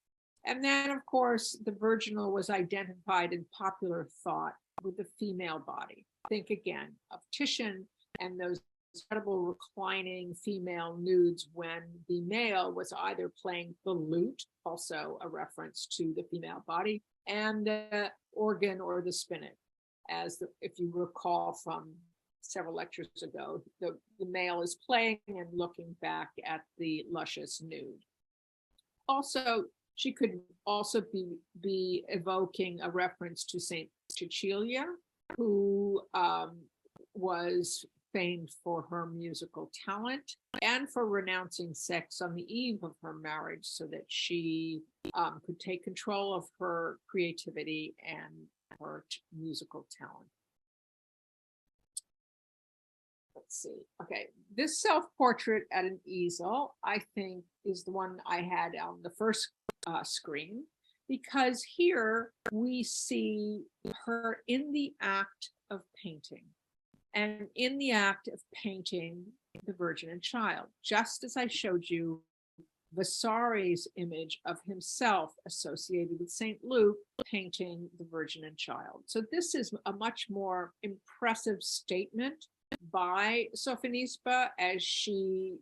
And then, of course, the virginal was identified in popular thought with the female body. Think again of Titian and those incredible reclining female nudes when the male was either playing the lute, also a reference to the female body, and the organ or the spinet. If you recall from several lectures ago, the male is playing and looking back at the luscious nude. Also, she could also be evoking a reference to Saint Cecilia, who was famed for her musical talent and for renouncing sex on the eve of her marriage so that she could take control of her creativity and her musical talent. Let's see. Okay, this self-portrait at an easel, I think, is the one I had on the first screen, because here we see her in the act of painting, and in the act of painting the Virgin and Child, just as I showed you Vasari's image of himself associated with St. Luke painting the Virgin and Child. So this is a much more impressive statement by Sophonisba as she,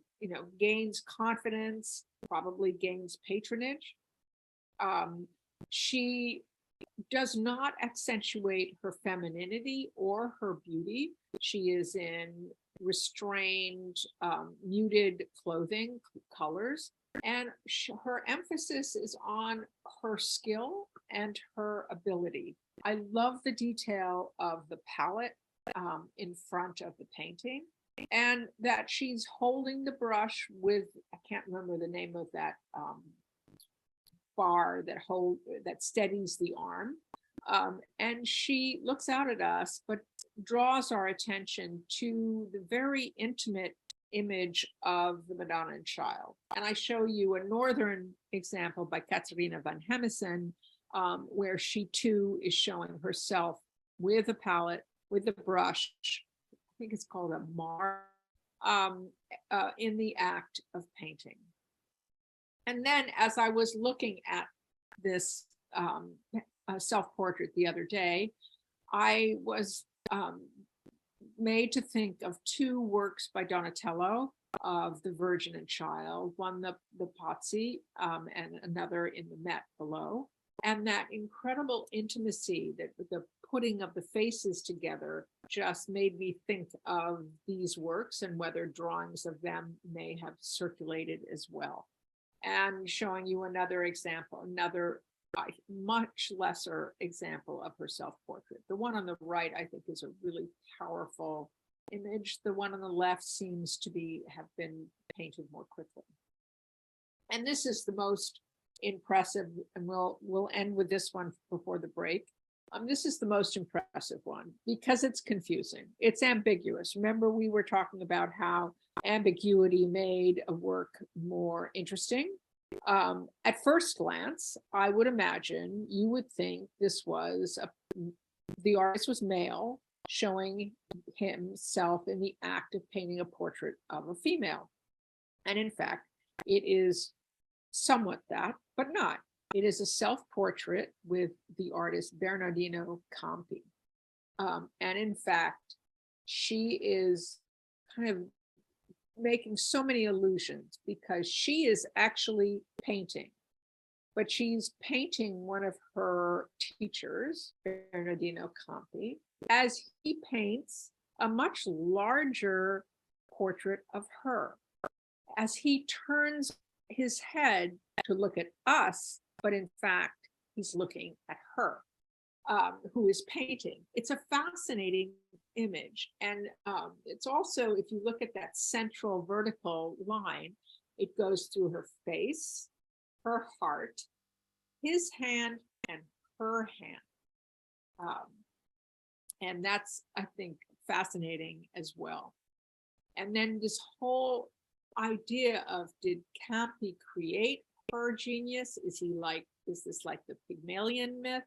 gains confidence, probably gains patronage. She does not accentuate her femininity or her beauty. She is in restrained, muted clothing colors, and her emphasis is on her skill and her ability. I love the detail of the palette in front of the painting, and that she's holding the brush with, I can't remember the name of that bar that steadies the arm. And she looks out at us, but draws our attention to the very intimate image of the Madonna and Child. And I show you a northern example by Katarina van Hemesen, where she too is showing herself with a palette, with a brush, I think it's called a mar, in the act of painting. And then as I was looking at this self-portrait the other day, I was made to think of two works by Donatello of the Virgin and Child, one the Pazzi and another in the Met below. And that incredible intimacy, that the putting of the faces together, just made me think of these works and whether drawings of them may have circulated as well. And showing you another example, another much lesser example of her self-portrait. The one on the right, I think, is a really powerful image. The one on the left seems to have been painted more quickly. And this is the most impressive, and we'll end with this one before the break. This is the most impressive one because it's confusing. It's ambiguous. Remember, we were talking about how ambiguity made a work more interesting. At first glance, I would imagine you would think this was the artist was male, showing himself in the act of painting a portrait of a female. And in fact, it is somewhat that, but not. It is a self-portrait with the artist Bernardino Campi. And in fact, she is kind of making so many allusions because she is actually painting, but she's painting one of her teachers, Bernardino Campi, as he paints a much larger portrait of her. As he turns his head to look at us, but in fact, he's looking at her, who is painting. It's a fascinating image. And it's also, if you look at that central vertical line, it goes through her face, her heart, his hand and her hand. And that's, I think, fascinating as well. And then this whole idea of, did Campi create her genius? Is this like the Pygmalion myth?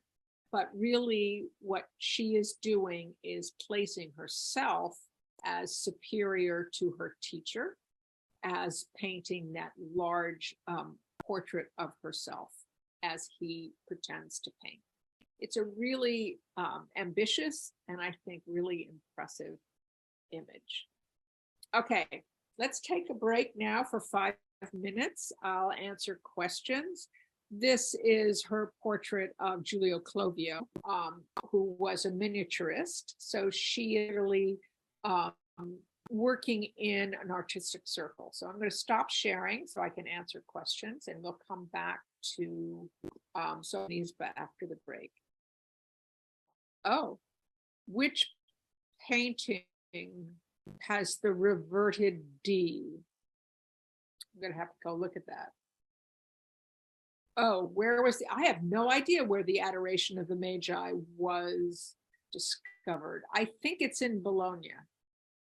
But really what she is doing is placing herself as superior to her teacher, as painting that large portrait of herself as he pretends to paint. It's a really ambitious and I think really impressive image. Okay, let's take a break now for 5 minutes. I'll answer questions. This is her portrait of Giulio Clovio, who was a miniaturist. So she really working in an artistic circle. So I'm going to stop sharing so I can answer questions, and we'll come back to some of these after the break. Oh, which painting has the reverted D? I'm going to have to go look at that. Oh, where was I have no idea where the Adoration of the Magi was discovered. I think it's in Bologna.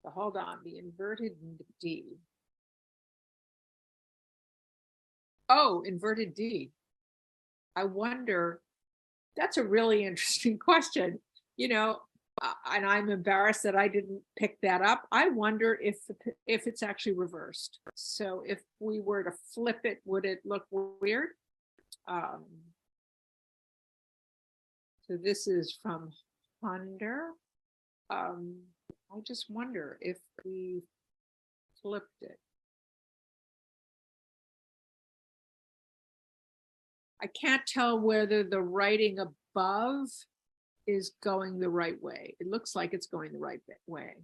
So hold on, the inverted D. Oh, inverted D. I wonder, that's a really interesting question. You know, and I'm embarrassed that I didn't pick that up. I wonder if it's actually reversed. So if we were to flip it, would it look weird? So this is from Hunter. I just wonder if we flipped it. I can't tell whether the writing above is going the right way. It looks like it's going the right way.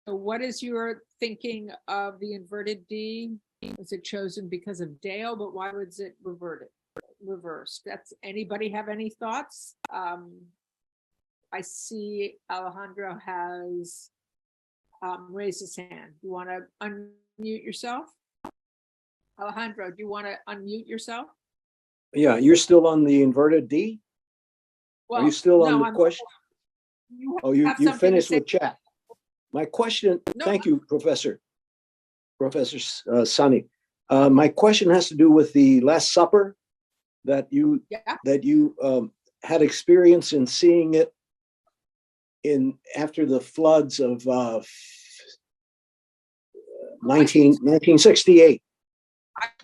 So what is your thinking of the inverted D? Was it chosen because of Dale, but why was it reversed? That's, anybody have any thoughts? I see Alejandro has raised his hand. You want to unmute yourself? Alejandro, do you want to unmute yourself? Yeah, you're still on the inverted D? Well, are you still on no, the question? You finished with chat. My question, No. Thank you, Professor Sunny. My question has to do with the Last Supper that you had experience in seeing it after the floods of 1968.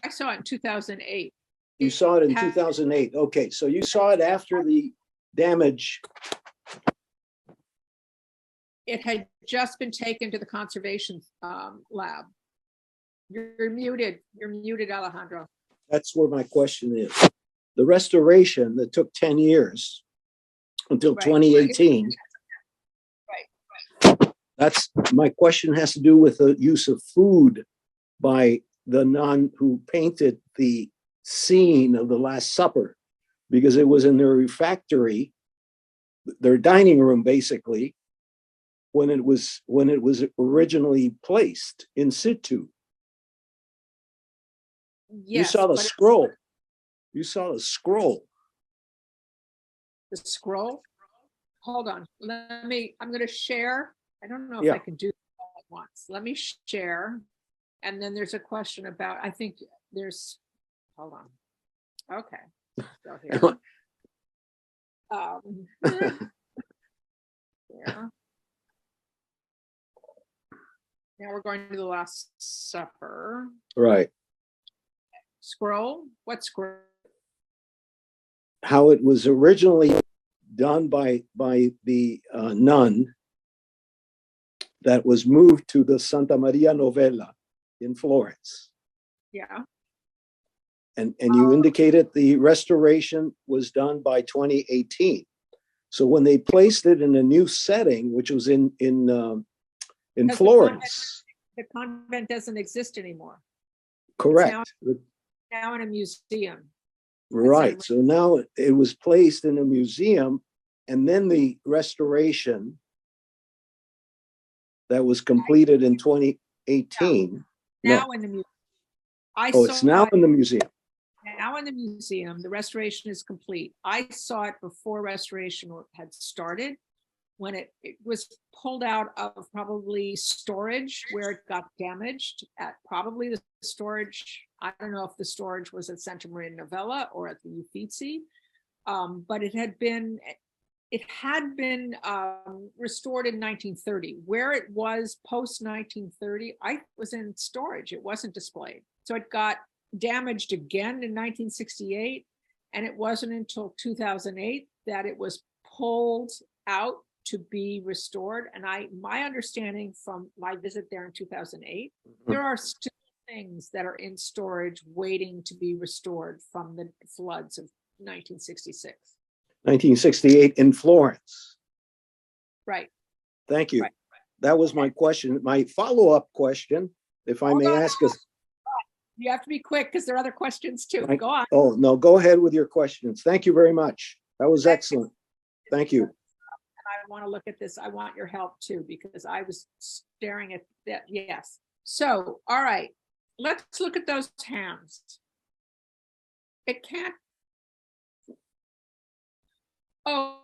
I saw it in 2008. You saw it in 2008. Okay, so you saw it after the damage. It had just been taken to the conservation lab. You're muted. You're muted, Alejandro. That's where my question is. The restoration that took 10 years until 2018. Right. That's my question has to do with the use of food by the nun who painted the scene of the Last Supper, because it was in their refectory, their dining room, basically, when it was originally placed in situ. Yes, you saw the scroll. You saw the scroll. The scroll? Hold on. I'm going to share. I don't know if I can do it all at once. Let me share. And then there's a question about, I think there's, hold on. Okay. Go here. Yeah. Now we're going to the Last Supper. Right. Scroll? What scroll? How it was originally done by the nun that was moved to the Santa Maria Novella in Florence. Yeah. And you indicated the restoration was done by 2018. So when they placed it in a new setting, which was in Florence, the convent doesn't exist anymore. Correct. Now in a museum. Right. So now it was placed in a museum, and then the restoration that was completed in 2018. Now in the museum. It's now in the museum. now in the museum. The restoration is complete. I saw it before restoration had started, when it was pulled out of probably storage where it got damaged at probably the storage. I don't know if the storage was at Santa Maria Novella or at the Uffizi, but it had been restored in 1930. Where it was post 1930, I was in storage. It wasn't displayed. So it got damaged again in 1968. And it wasn't until 2008 that it was pulled out to be restored. And my understanding from my visit there in 2008, there are still things that are in storage waiting to be restored from the floods of 1966. 1968 in Florence. Right. Thank you. Right. That was my question. My follow-up question, if I may ask us. You have to be quick because there are other questions too. Go on. Oh, no, go ahead with your questions. Thank you very much. That was excellent. Thank you. I want to look at this. I want your help too, because I was staring at that. Yes. So, all right, let's look at those hands. It can't. Oh,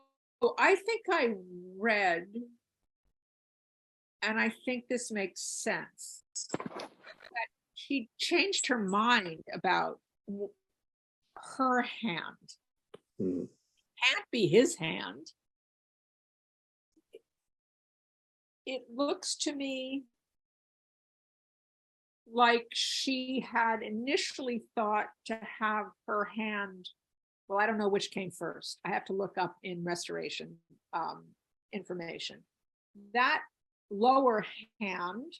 I think I read, and I think this makes sense, that she changed her mind about her hand. Can't be his hand. It looks to me like she had initially thought to have her hand, well, I don't know which came first. I have to look up in restoration information. That lower hand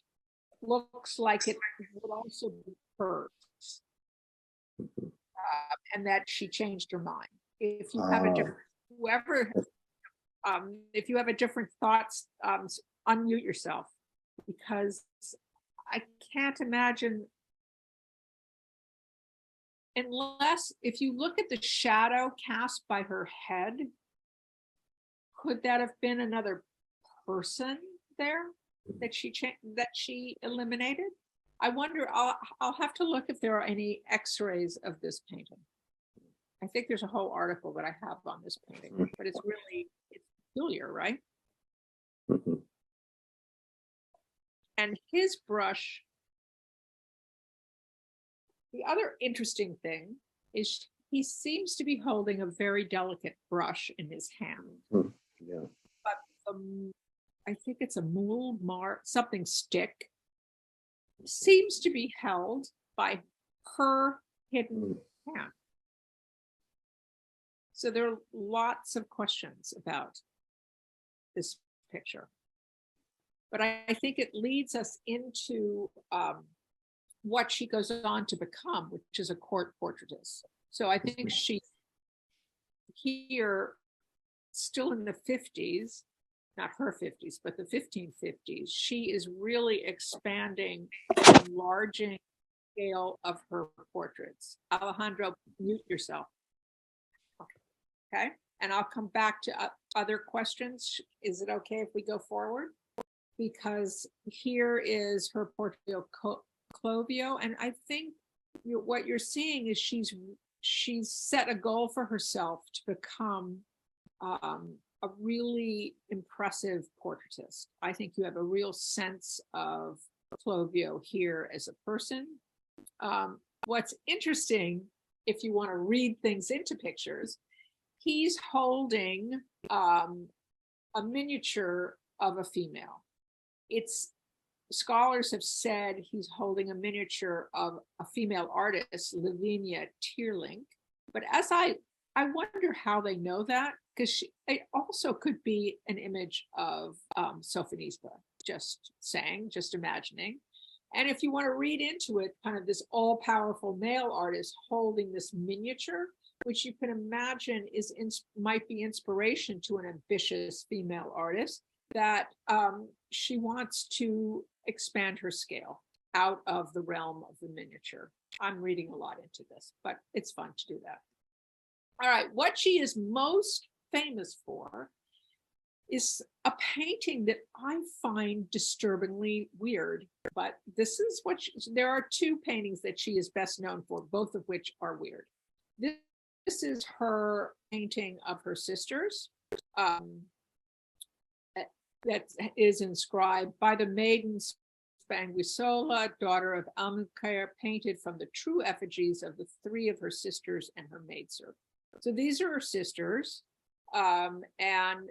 looks like it would also be hers, and that she changed her mind. If you have a different, if you have a different thoughts, unmute yourself, because I can't imagine, unless, if you look at the shadow cast by her head, could that have been another person there that she eliminated? I wonder. I'll have to look if there are any X-rays of this painting. I think there's a whole article that I have on this painting, but it's peculiar, right? And his brush, the other interesting thing is he seems to be holding a very delicate brush in his hand. Yeah. But I think it's a something stick, seems to be held by her hidden hand. So there are lots of questions about this picture. But I think it leads us into what she goes on to become, which is a court portraitist. So I think she's here still in the 50s, not her 50s, but the 1550s. She is really expanding, enlarging the scale of her portraits. Alejandro, mute yourself. Okay, and I'll come back to other questions. Is it okay if we go forward? Because here is her portrait of Clovio, and I think what you're seeing is she's set a goal for herself to become a really impressive portraitist. I think you have a real sense of Clovio here as a person. What's interesting, if you want to read things into pictures, he's holding a miniature of a female. Scholars have said he's holding a miniature of a female artist, Lavinia Teerlink. But as I wonder how they know that, because it also could be an image of Sofonisba, just imagining. And if you want to read into it, kind of this all-powerful male artist holding this miniature, which you can imagine might be inspiration to an ambitious female artist, that she wants to expand her scale out of the realm of the miniature. I'm reading a lot into this, but it's fun to do that. All right, what she is most famous for is a painting that I find disturbingly weird. But this is what there are two paintings that she is best known for, both of which are weird. This is her painting of her sisters. That is inscribed by the maiden Spanguisola, daughter of Almaquer, painted from the true effigies of the three of her sisters and her maidservant. So these are her sisters. And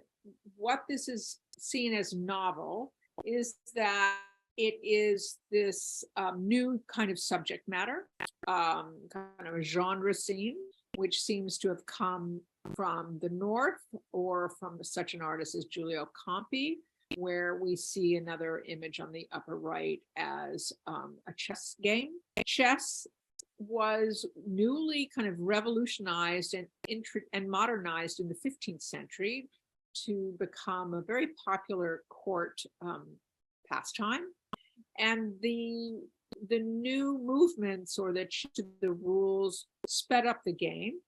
what this is seen as novel is that it is this new kind of subject matter, kind of a genre scene, which seems to have come from the North or from such an artist as Giulio Campi, where we see another image on the upper right as a chess game. Chess was newly kind of revolutionized and modernized in the 15th century to become a very popular court pastime. And the new movements or the rules sped up the game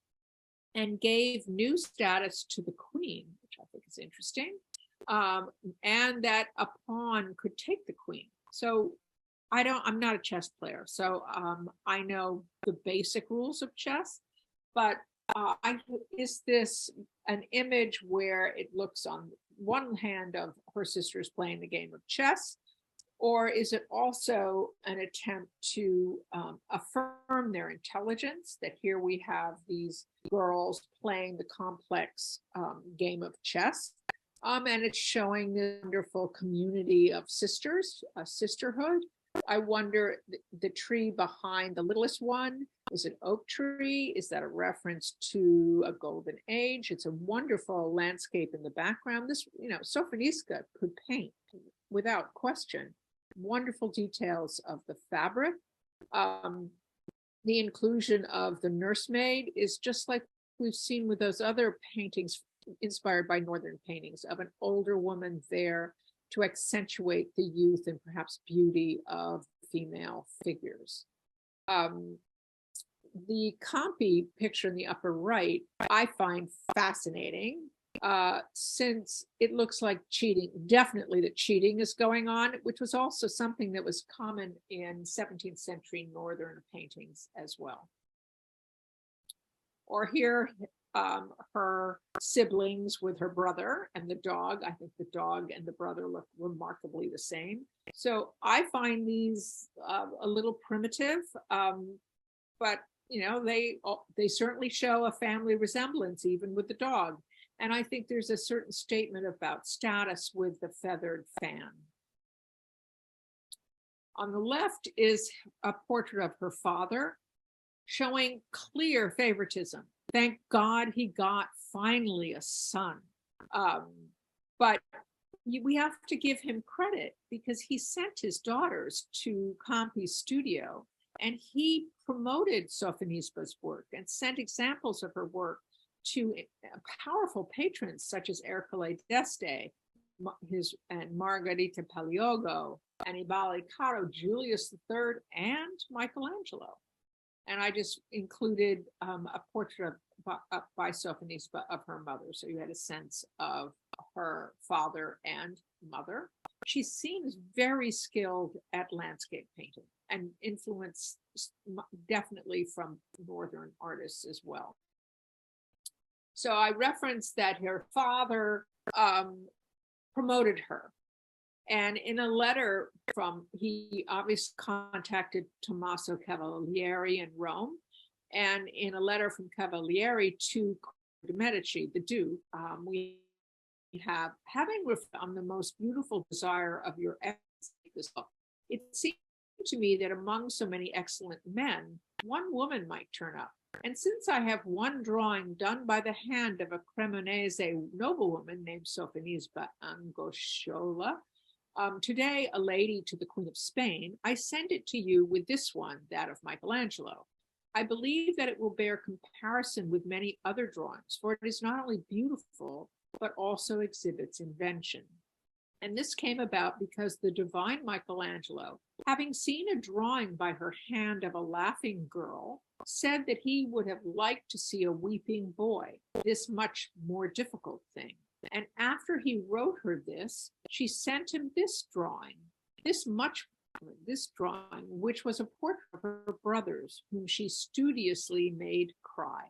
and gave new status to the queen, which I think is interesting, and that a pawn could take the queen. So I'm not a chess player, so I know the basic rules of chess, but is this an image where it looks on one hand of her sisters playing the game of chess, or is it also an attempt to affirm their intelligence, that here we have these girls playing the complex game of chess, and it's showing the wonderful community of sisters, a sisterhood. I wonder, the tree behind the littlest one, is it oak tree? Is that a reference to a golden age? It's a wonderful landscape in the background. This, Sofoniska could paint without question. Wonderful details of the fabric. The inclusion of the nursemaid is just like we've seen with those other paintings inspired by Northern paintings, of an older woman there to accentuate the youth and perhaps beauty of female figures. The Campi picture in the upper right, I find fascinating, since it looks like cheating, definitely that cheating is going on, which was also something that was common in 17th century Northern paintings as well. Or here, her siblings with her brother and the dog. I think the dog and the brother look remarkably the same. So I find these a little primitive, but they certainly show a family resemblance even with the dog. And I think there's a certain statement about status with the feathered fan. On the left is a portrait of her father, showing clear favoritism. Thank God he got finally a son. But we have to give him credit because he sent his daughters to Campi's studio and he promoted Sofonisba's work and sent examples of her work to powerful patrons such as Ercole d'Este, and Margherita Paleogo, Annibale Caro, Julius III, and Michelangelo. And I just included a portrait by Sofonisba of her mother, so you had a sense of her father and mother. She seems very skilled at landscape painting and influenced definitely from Northern artists as well. So I referenced that her father promoted her. And in a letter he obviously contacted Tommaso Cavalieri in Rome. And in a letter from Cavalieri to de' Medici, the Duke, we have, having on the most beautiful desire of your Excellency, it seemed to me that among so many excellent men, one woman might turn up. And since I have one drawing done by the hand of a Cremonese noblewoman named Sofonisba Angosciola, today a lady to the Queen of Spain, I send it to you with this one, that of Michelangelo. I believe that it will bear comparison with many other drawings, for it is not only beautiful, but also exhibits invention. And this came about because the divine Michelangelo, having seen a drawing by her hand of a laughing girl, said that he would have liked to see a weeping boy, this much more difficult thing. And after he wrote her this, she sent him this drawing, this drawing, which was a portrait of her brothers, whom she studiously made cry.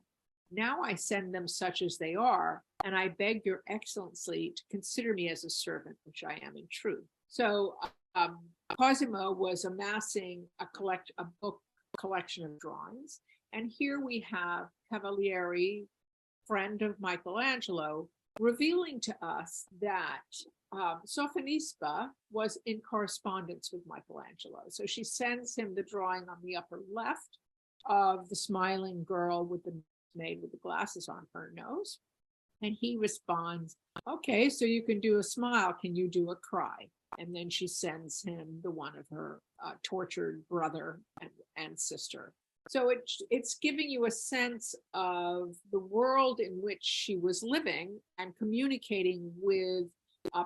Now I send them such as they are, and I beg your excellency to consider me as a servant, which I am in truth. So Cosimo was amassing a book collection of drawings, and here we have Cavalieri, friend of Michelangelo, revealing to us that Sophonisba was in correspondence with Michelangelo. So she sends him the drawing on the upper left of the smiling girl with the maid with the glasses on her nose. And he responds, okay, so you can do a smile. Can you do a cry? And then she sends him the one of her tortured brother and sister. So it's giving you a sense of the world in which she was living and communicating with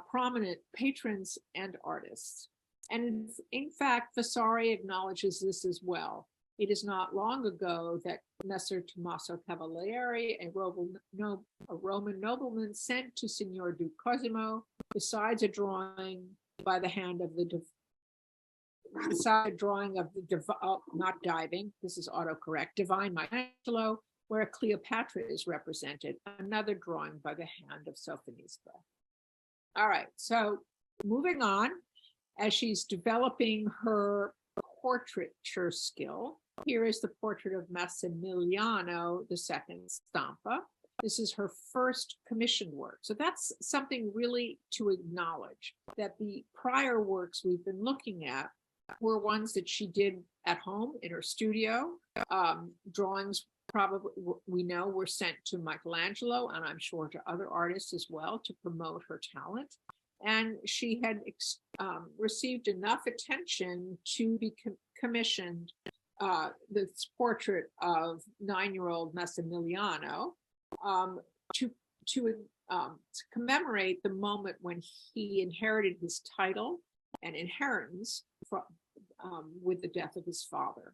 prominent patrons and artists. And in fact, Vasari acknowledges this as well. It is not long ago that Messer Tommaso Cavalieri, a Roman nobleman, sent to Signor Duke Cosimo, besides a drawing by the hand of the not diving, this is autocorrect, divine Michelangelo, where Cleopatra is represented, another drawing by the hand of Sophonisba. All right, so moving on, as she's developing her portraiture skill, here is the portrait of Massimiliano II Stampa. This is her first commissioned work. So that's something really to acknowledge, that the prior works we've been looking at were ones that she did at home in her studio. Drawings probably, we know, were sent to Michelangelo, and I'm sure to other artists as well, to promote her talent. And she had received enough attention to be commissioned this portrait of 9-year-old Massimiliano to commemorate the moment when he inherited his title and inheritance with the death of his father.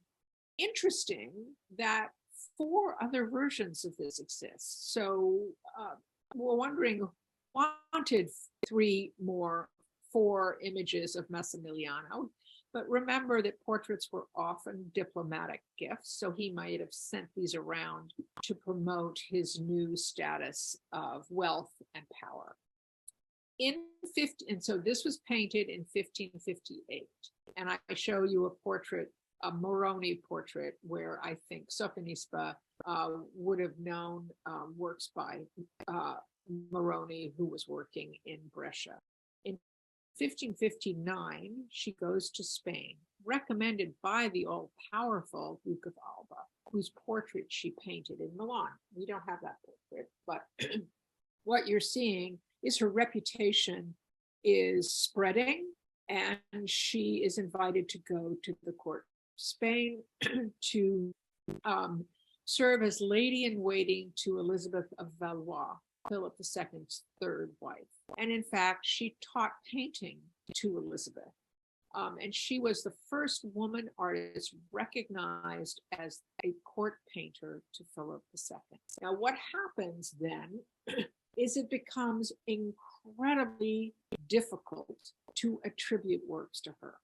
Interesting that 4 other versions of this exist. So we're wondering, wanted 4 images of Massimiliano, but remember that portraits were often diplomatic gifts, so he might have sent these around to promote his new status of wealth and power. And so this was painted in 1558, and I show you a portrait, a Moroni portrait, where I think Sophonisba would have known works by Moroni, who was working in Brescia. In 1559, she goes to Spain, recommended by the all-powerful Duke of Alba, whose portrait she painted in Milan. We don't have that portrait, but what you're seeing is her reputation is spreading, and she is invited to go to the court of Spain to serve as lady-in-waiting to Elizabeth of Valois, Philip II's third wife. And in fact, she taught painting to Elizabeth. And she was the first woman artist recognized as a court painter to Philip II. Now, what happens then is it becomes incredibly difficult to attribute works to her,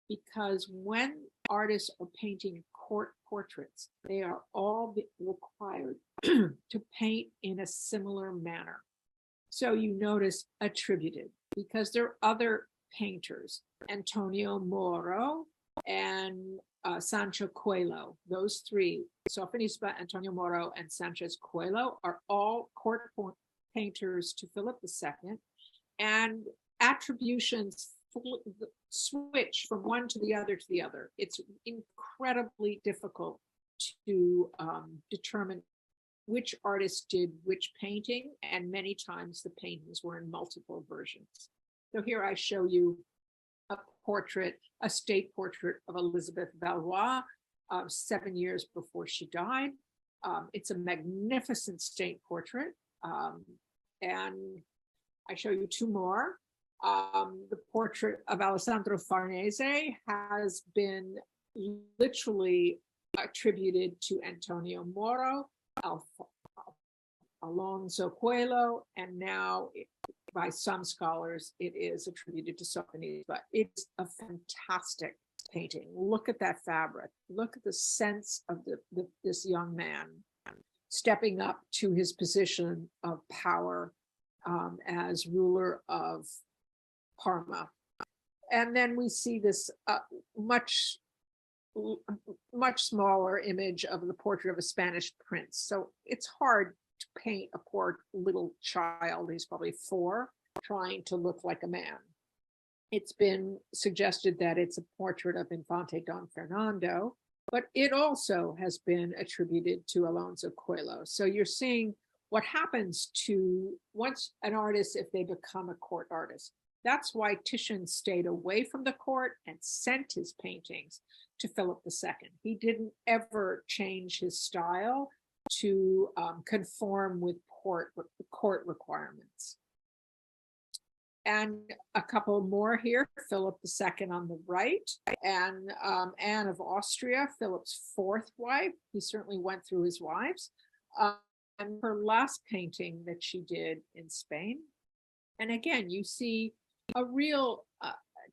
because when artists are painting court portraits, they are all required to paint in a similar manner. So you notice attributed, because there are other painters, Antonio Moro and Sancho Coelho. Those 3, Sophonisba, Antonio Moro, and Sanchez Coelho, are all court painters to Philip II, and attributions switch from one to the other to the other. It's incredibly difficult to determine which artist did which painting, and many times the paintings were in multiple versions. So here I show you a portrait, a state portrait of Elizabeth Valois, 7 years before she died. It's a magnificent state portrait. And I show you 2 more. The portrait of Alessandro Farnese has been literally attributed to Antonio Moro. Alonso Coelho, and now by some scholars it is attributed to Sophonisba. But it's a fantastic painting. Look at that fabric. Look at the sense of this young man stepping up to his position of power as ruler of Parma. And then we see this much smaller image of the portrait of a Spanish prince. So it's hard to paint a poor little child, he's probably 4, trying to look like a man. It's been suggested that it's a portrait of Infante Don Fernando, but it also has been attributed to Alonso Coelho. So you're seeing what happens to once an artist if they become a court artist. That's why Titian stayed away from the court and sent his paintings to Philip II. He didn't ever change his style to conform with court requirements. And a couple more here, Philip II on the right, and Anne of Austria, Philip's 4th wife. He certainly went through his wives. And her last painting that she did in Spain. And again, you see a real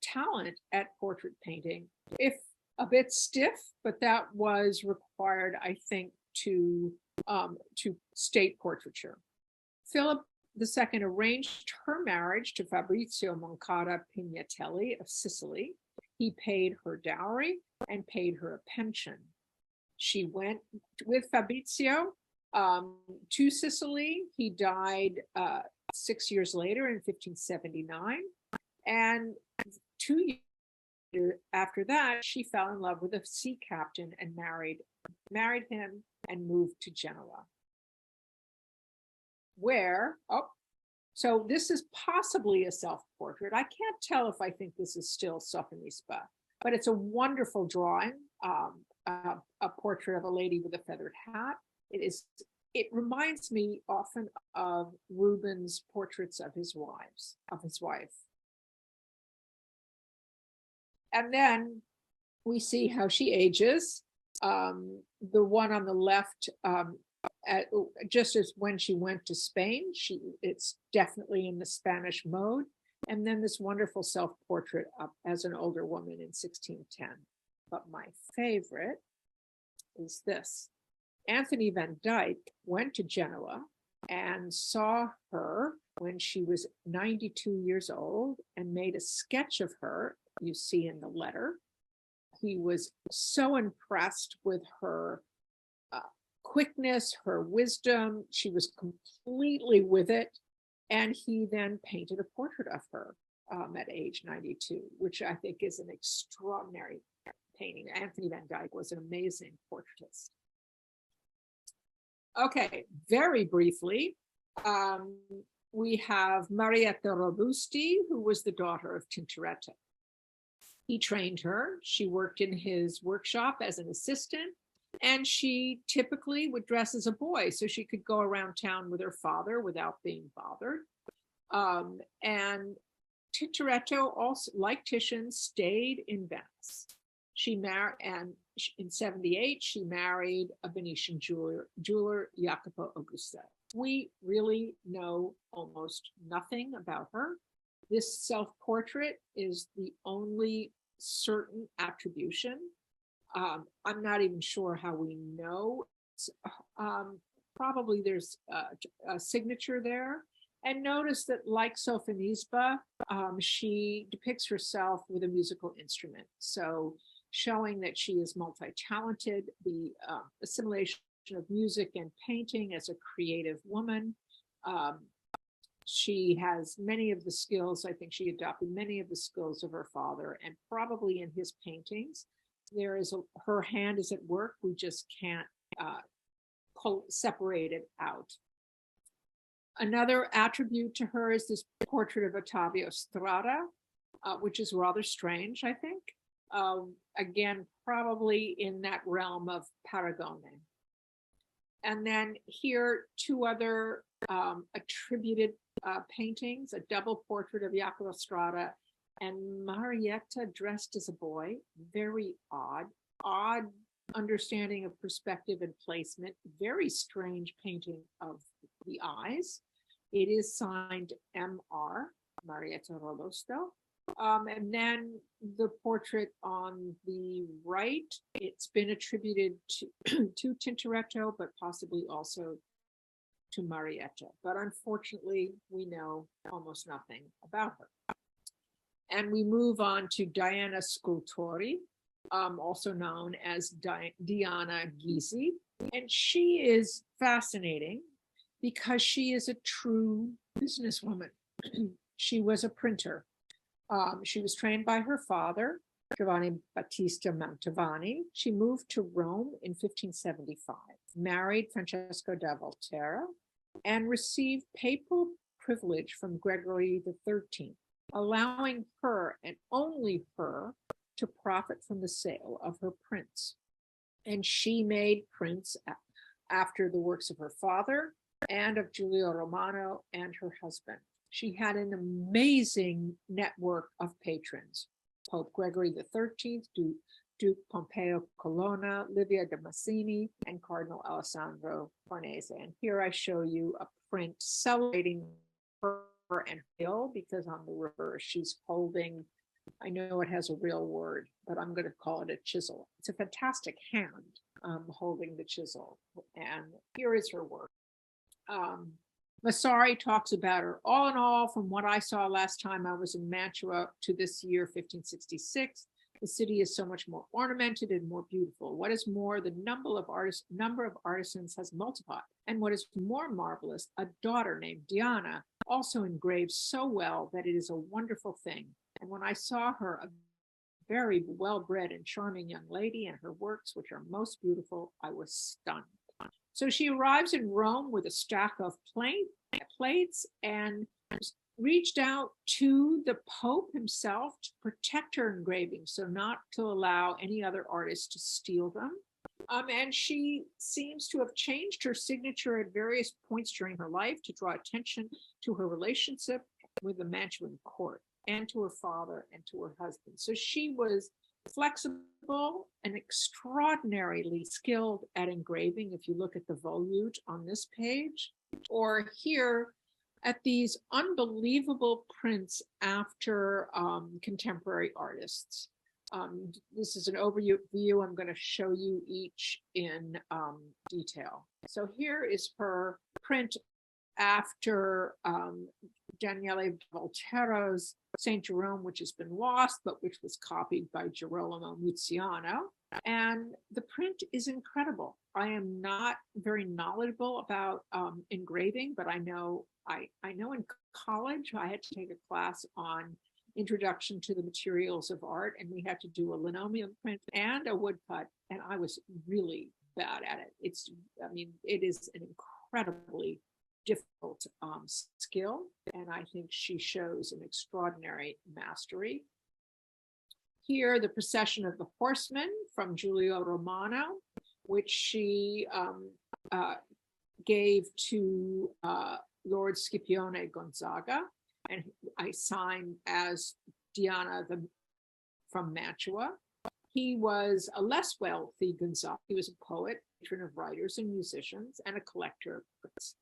talent at portrait painting, if a bit stiff, but that was required, I think, to state portraiture. Philip II arranged her marriage to Fabrizio Moncada Pignatelli of Sicily. He paid her dowry and paid her a pension. She went with Fabrizio to Sicily. He died 6 years later in 1579. And 2 years after that, she fell in love with a sea captain and married him and moved to Genoa. So this is possibly a self-portrait. I can't tell if I think this is still Sophonisba, but it's a wonderful drawing, a portrait of a lady with a feathered hat. It reminds me often of Rubens' portraits of his wife. And then we see how she ages. The one on the left, just as when she went to Spain, it's definitely in the Spanish mode. And then this wonderful self-portrait as an older woman in 1610. But my favorite is this. Anthony van Dyck went to Genoa and saw her when she was 92 years old and made a sketch of her, you see in the letter. He was so impressed with her quickness, her wisdom. She was completely with it. And he then painted a portrait of her at age 92, which I think is an extraordinary painting. Anthony van Dyck was an amazing portraitist. Okay, very briefly, we have Marietta Robusti, who was the daughter of Tintoretto. He trained her. She worked in his workshop as an assistant, and she typically would dress as a boy so she could go around town with her father without being bothered. And Tintoretto, also, like Titian, stayed in Venice. She married, and in 78, she married a Venetian jeweler, Jacopo Augusta. We really know almost nothing about her. This self-portrait is the only certain attribution. I'm not even sure how we know. Probably there's a signature there. And notice that, like Sophonisba, she depicts herself with a musical instrument. So showing that she is multi-talented, the assimilation of music and painting as a creative woman. She has many of the skills, I think she adopted many of the skills of her father, and probably in his paintings, her hand is at work. We just can't separate it out. Another attribute to her is this portrait of Ottavio Strada, which is rather strange, I think. Again, probably in that realm of Paragone. And then here, 2 other attributed paintings, a double portrait of Jacopo Strada and Marietta dressed as a boy. Very odd understanding of perspective and placement. Very strange painting of the eyes. It is signed MR, Marietta Robusto. And then the portrait on the right, it's been attributed to Tintoretto, but possibly also to Marietta. But unfortunately, we know almost nothing about her. And we move on to Diana Scultori, also known as Diana Gysi. And she is fascinating because she is a true businesswoman. She was a printer. She was trained by her father, Giovanni Battista Mantovani. She moved to Rome in 1575, married Francesco da Volterra, and received papal privilege from Gregory XIII, allowing her and only her to profit from the sale of her prints. And she made prints after the works of her father and of Giulio Romano and her husband. She had an amazing network of patrons: Pope Gregory XIII, Duke Pompeo Colonna, Livia de Massini, and Cardinal Alessandro Farnese. And here I show you a print celebrating her and Hill, because on the reverse she's holding, I know it has a real word, but I'm going to call it a chisel. It's a fantastic hand holding the chisel. And here is her work. Massari talks about her. All in all, from what I saw last time I was in Mantua to this year, 1566, the city is so much more ornamented and more beautiful. What is more, the number of artisans has multiplied. And what is more marvelous, a daughter named Diana also engraves so well that it is a wonderful thing. And when I saw her, a very well-bred and charming young lady, and her works, which are most beautiful, I was stunned. So she arrives in Rome with a stack of plates and reached out to the Pope himself to protect her engravings, so not to allow any other artist to steal them. And she seems to have changed her signature at various points during her life to draw attention to her relationship with the Mantuan court and to her father and to her husband. So she was flexible and extraordinarily skilled at engraving. If you look at the volute on this page, or here at these unbelievable prints after contemporary artists. This is an overview. I'm going to show you each in detail. So here is her print after Daniele Volterra's St. Jerome, which has been lost, but which was copied by Girolamo Muziano. And the print is incredible. I am not very knowledgeable about engraving, but I know in college I had to take a class on Introduction to the Materials of Art, and we had to do a linoleum print and a woodcut, and I was really bad at it. It is an incredibly difficult skill, and I think she shows an extraordinary mastery. Here, the procession of the horsemen from Giulio Romano, which she gave to Lord Scipione Gonzaga, and I signed as Diana from Mantua. He was a less wealthy Gonzaga. He was a poet, patron of writers and musicians, and a collector of prints.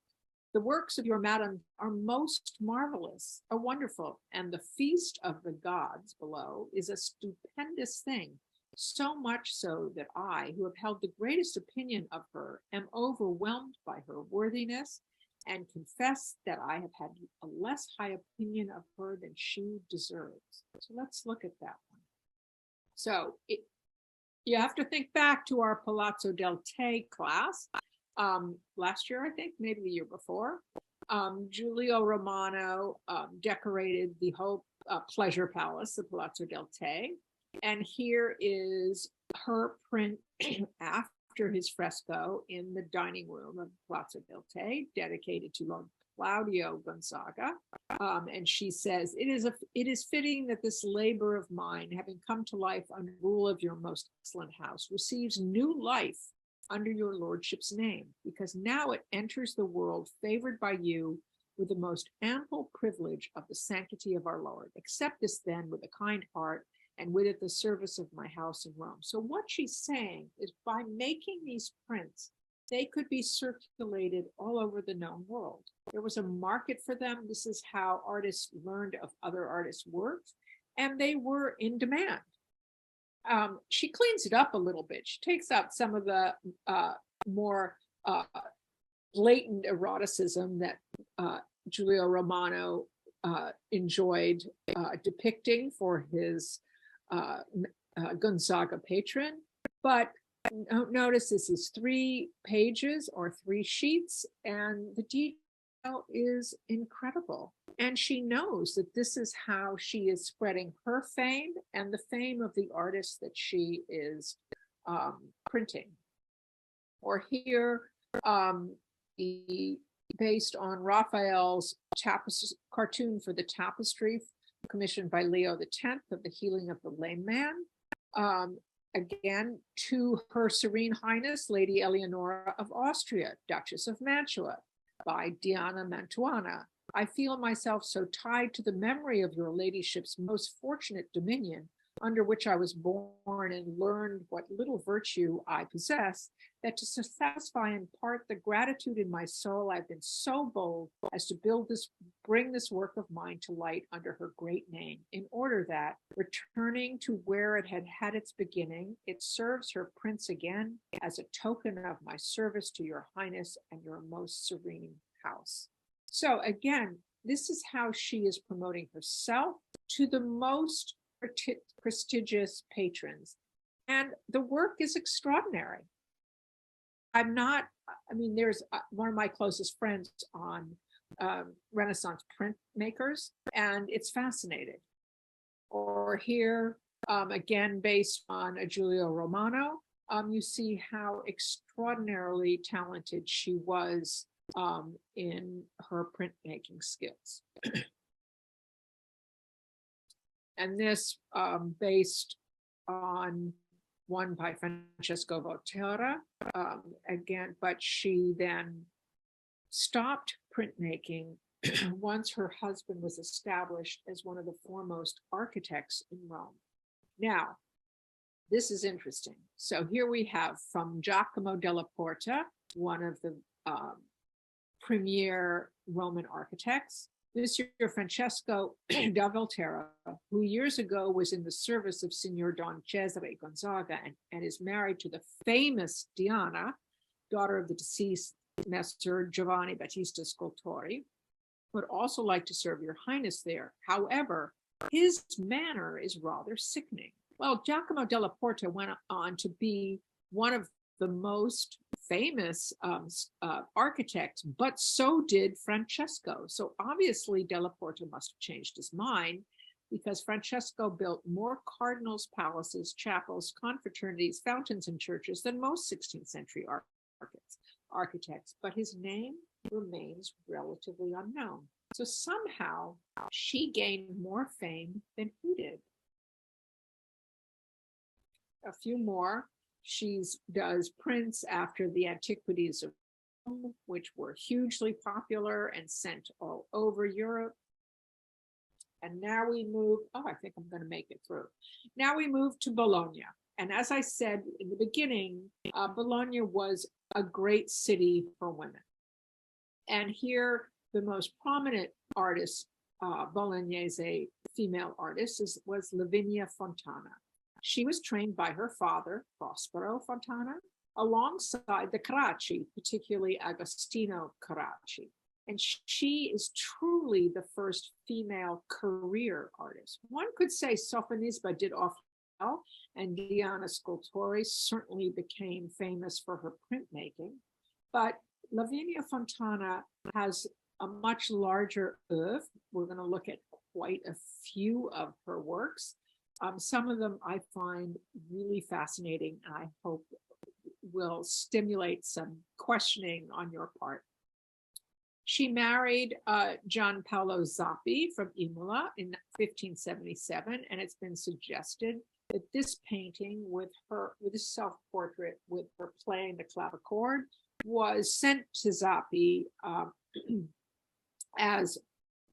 The works of your madam are most marvelous, are wonderful, and the feast of the gods below is a stupendous thing, so much so that I, who have held the greatest opinion of her, am overwhelmed by her worthiness, and confess that I have had a less high opinion of her than she deserves. So let's look at that one. So you have to think back to our Palazzo del Te class. Last year, I think, maybe the year before, Giulio Romano decorated the whole pleasure palace, the Palazzo del Te. And here is her print after his fresco in the dining room of Palazzo del Te, dedicated to Lord Claudio Gonzaga. And she says, it is fitting that this labor of mine, having come to life under rule of your most excellent house, receives new life under your lordship's name, because now it enters the world favored by you with the most ample privilege of the sanctity of our Lord. Accept this then with a kind heart, and with it the service of my house in Rome. So what she's saying is, by making these prints, they could be circulated all over the known world. There was a market for them. This is how artists learned of other artists' works, and they were in demand. She cleans it up a little bit. She takes out some of the more blatant eroticism that Giulio Romano enjoyed depicting for his Gonzaga patron. But notice this is 3 pages or 3 sheets, and the detail is incredible. And she knows that this is how she is spreading her fame and the fame of the artists that she is printing. Or here, based on Raphael's cartoon for the tapestry commissioned by Leo X of the Healing of the Lame Man. Again, to Her Serene Highness, Lady Eleonora of Austria, Duchess of Mantua, by Diana Mantuana. I feel myself so tied to the memory of your ladyship's most fortunate dominion, under which I was born and learned what little virtue I possess, that to satisfy in part the gratitude in my soul, I've been so bold as to bring this work of mine to light under her great name, in order that, returning to where it had had its beginning, it serves her prince again as a token of my service to your highness and your most serene house. So again, this is how she is promoting herself to the most prestigious patrons. And the work is extraordinary. There's one of my closest friends on Renaissance printmakers, and it's fascinating. Or here, again, based on a Giulio Romano, you see how extraordinarily talented she was in her printmaking skills. And this based on one by Francesco Volterra, again, but she then stopped printmaking once her husband was established as one of the foremost architects in Rome. Now, this is interesting. So here we have from Giacomo della Porta, one of the premier Roman architects, Monsieur Francesco da Volterra, who years ago was in the service of Signor Don Cesare Gonzaga and is married to the famous Diana, daughter of the deceased Messer Giovanni Battista Scultori, would also like to serve your highness there. However, his manner is rather sickening. Well, Giacomo della Porta went on to be one of the most famous architects, but so did Francesco. So obviously Della Porta must have changed his mind, because Francesco built more cardinals' palaces, chapels, confraternities, fountains, and churches than most 16th century architects, but his name remains relatively unknown. So somehow she gained more fame than he did. A few more. She does prints after the antiquities of Rome, which were hugely popular and sent all over Europe. And now we move, I think I'm going to make it through. Now we move to Bologna. And as I said in the beginning, Bologna was a great city for women. And here, the most prominent artist, Bolognese female artist, was Lavinia Fontana. She was trained by her father, Prospero Fontana, alongside the Carracci, particularly Agostino Carracci. And she is truly the first female career artist. One could say Sofonisba did awfully well, and Diana Scultori certainly became famous for her printmaking. But Lavinia Fontana has a much larger oeuvre. We're going to look at quite a few of her works. Some of them I find really fascinating, and I hope will stimulate some questioning on your part. She married Gian Paolo Zappi from Imola in 1577, and it's been suggested that this painting with this self-portrait with her playing the clavichord was sent to Zappi as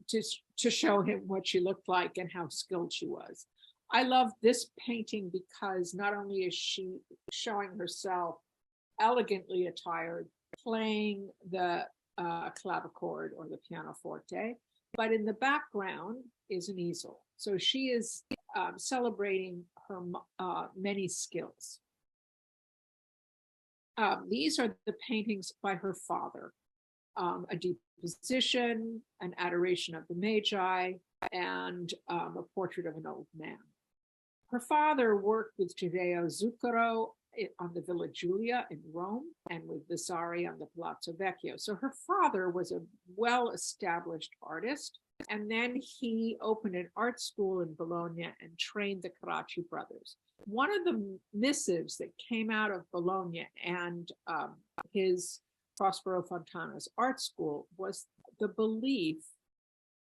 to show him what she looked like and how skilled she was. I love this painting because not only is she showing herself elegantly attired, playing the clavichord or the pianoforte, but in the background is an easel. So she is celebrating her many skills. These are the paintings by her father, a deposition, an adoration of the Magi, and a portrait of an old man. Her father worked with Taddeo Zuccaro on the Villa Giulia in Rome and with Vasari on the Palazzo Vecchio. So her father was a well-established artist, and then he opened an art school in Bologna and trained the Carracci brothers. One of the missives that came out of Bologna and his Prospero Fontana's art school was the belief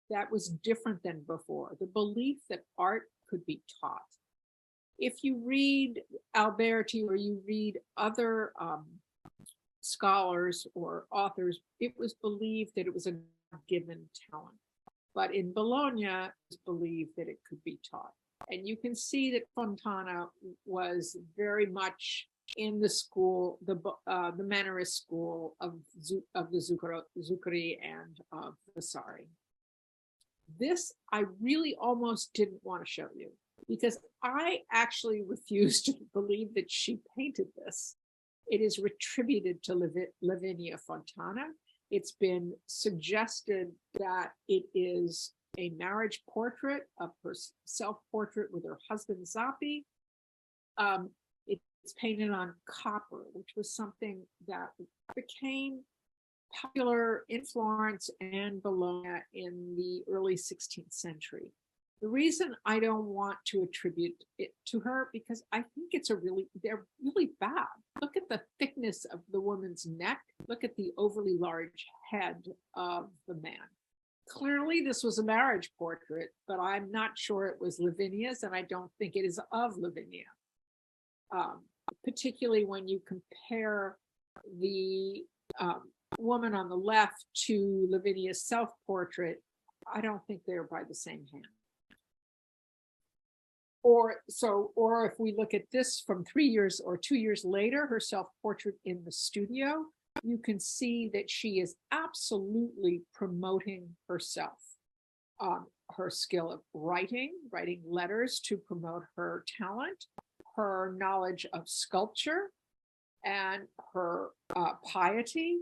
that was different than before, the belief that art could be taught. If you read Alberti or you read other scholars or authors, it was believed that it was a given talent. But in Bologna, it was believed that it could be taught. And you can see that Fontana was very much in the school, the Mannerist school of the Zuccari and of Vasari. This I really almost didn't want to show you, because I actually refuse to believe that she painted this. It is attributed to Lavinia Fontana. It's been suggested that it is a marriage portrait of her self-portrait with her husband Zappi. It's painted on copper, which was something that became popular in Florence and Bologna in the early 16th century. The reason I don't want to attribute it to her, because I think they're really bad. Look at the thickness of the woman's neck. Look at the overly large head of the man. Clearly this was a marriage portrait, but I'm not sure it was Lavinia's, and I don't think it is of Lavinia. Particularly when you compare the woman on the left to Lavinia's self-portrait, I don't think they're by the same hand. Or if we look at this from 3 years or 2 years later, her self-portrait in the studio, you can see that she is absolutely promoting herself, her skill of writing letters to promote her talent, her knowledge of sculpture, and her piety.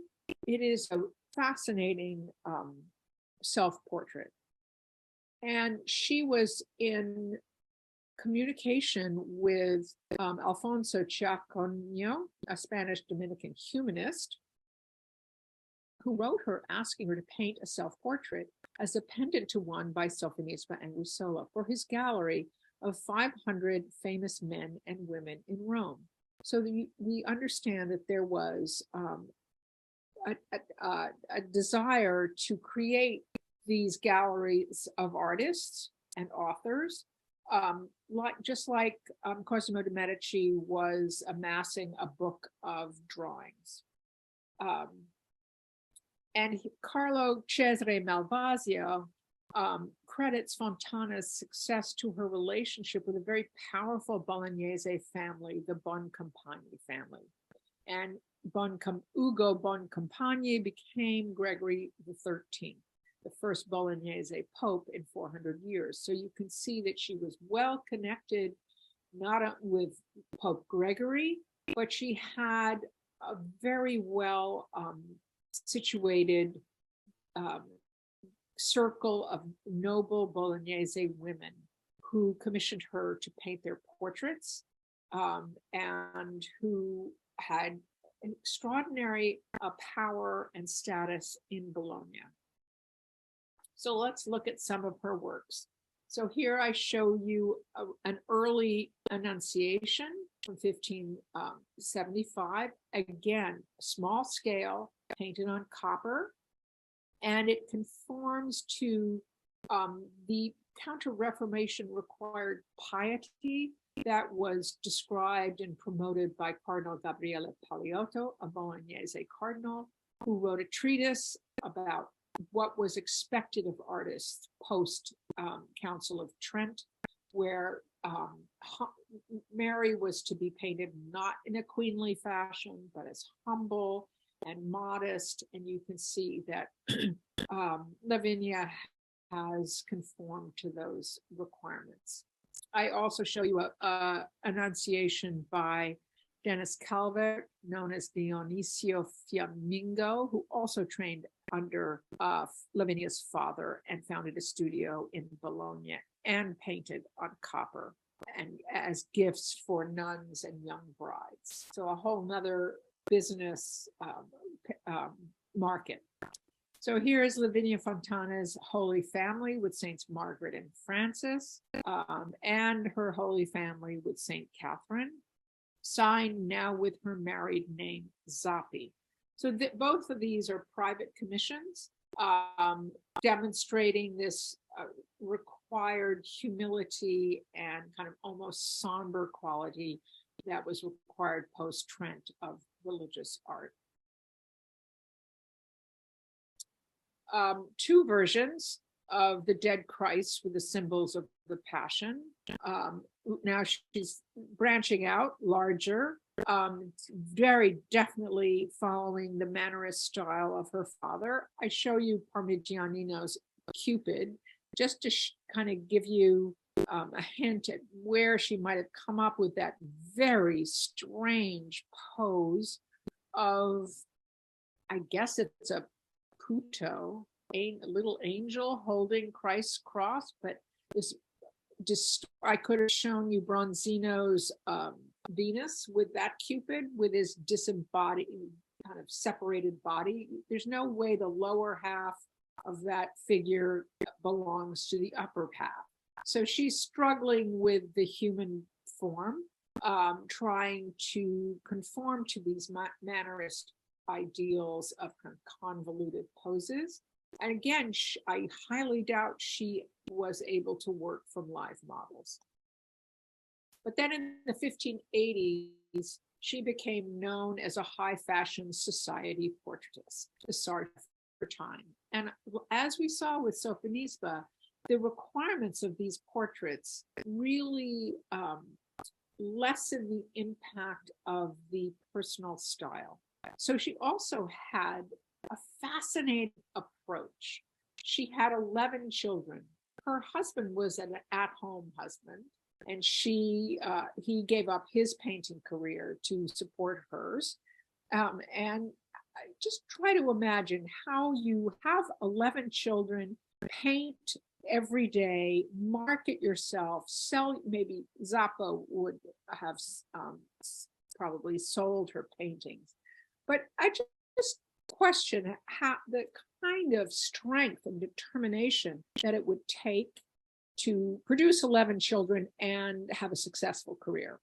It is a fascinating self-portrait. And she was in communication with Alfonso Chacoño, a Spanish Dominican humanist, who wrote her asking her to paint a self-portrait as a pendant to one by Sophonisba Anguissola for his gallery of 500 famous men and women in Rome. So we understand that there was a desire to create these galleries of artists and authors, just like Cosimo de' Medici was amassing a book of drawings. And Carlo Cesare Malvasio credits Fontana's success to her relationship with a very powerful Bolognese family, the Boncompagni family. And Ugo Boncompagni became Gregory XIII, the first Bolognese pope in 400 years. So you can see that she was well connected, not with Pope Gregory, but she had a very well situated circle of noble Bolognese women who commissioned her to paint their portraits, and who had an extraordinary power and status in Bologna. So let's look at some of her works. So here I show you an early Annunciation from 1575. Again, small scale, painted on copper, and it conforms to the Counter-Reformation required piety that was described and promoted by Cardinal Gabriele Paliotto, a Bolognese cardinal, who wrote a treatise about what was expected of artists post Council of Trent, where Mary was to be painted not in a queenly fashion, but as humble and modest. And you can see that Lavinia has conformed to those requirements. I also show you a Annunciation by Dennis Calvert, known as Dionisio Fiammingo, who also trained under Lavinia's father and founded a studio in Bologna and painted on copper and as gifts for nuns and young brides. So a whole nother business market. So here is Lavinia Fontana's Holy Family with Saints Margaret and Francis, and her Holy Family with Saint Catherine, signed now with her married name Zappi. So both of these are private commissions, demonstrating this required humility and kind of almost somber quality that was required post-Trent of religious art. Two versions of the Dead Christ with the symbols of the Passion. Now she's branching out, larger, very definitely following the Mannerist style of her father. I show you Parmigianino's Cupid just to kind of give you a hint at where she might have come up with that very strange pose of, I guess it's a Puto, a little angel holding Christ's cross, but this just, I could have shown you Bronzino's Venus with that Cupid with his disembodied, kind of separated body. There's no way the lower half of that figure belongs to the upper half. So she's struggling with the human form, trying to conform to these Mannerist ideals of kind of convoluted poses. And again, I highly doubt she was able to work from live models. But then in the 1580s, she became known as a high fashion society portraitist, the sort of her time. And as we saw with Sofonisba, the requirements of these portraits really lessen the impact of the personal style. So she also had a fascinating approach. She had 11 children. Her husband was an at-home husband, and he gave up his painting career to support hers. And I just try to imagine how you have 11 children, paint every day, market yourself, sell. Maybe Zappa would have probably sold her paintings. But I just question how the kind of strength and determination that it would take to produce 11 children and have a successful career.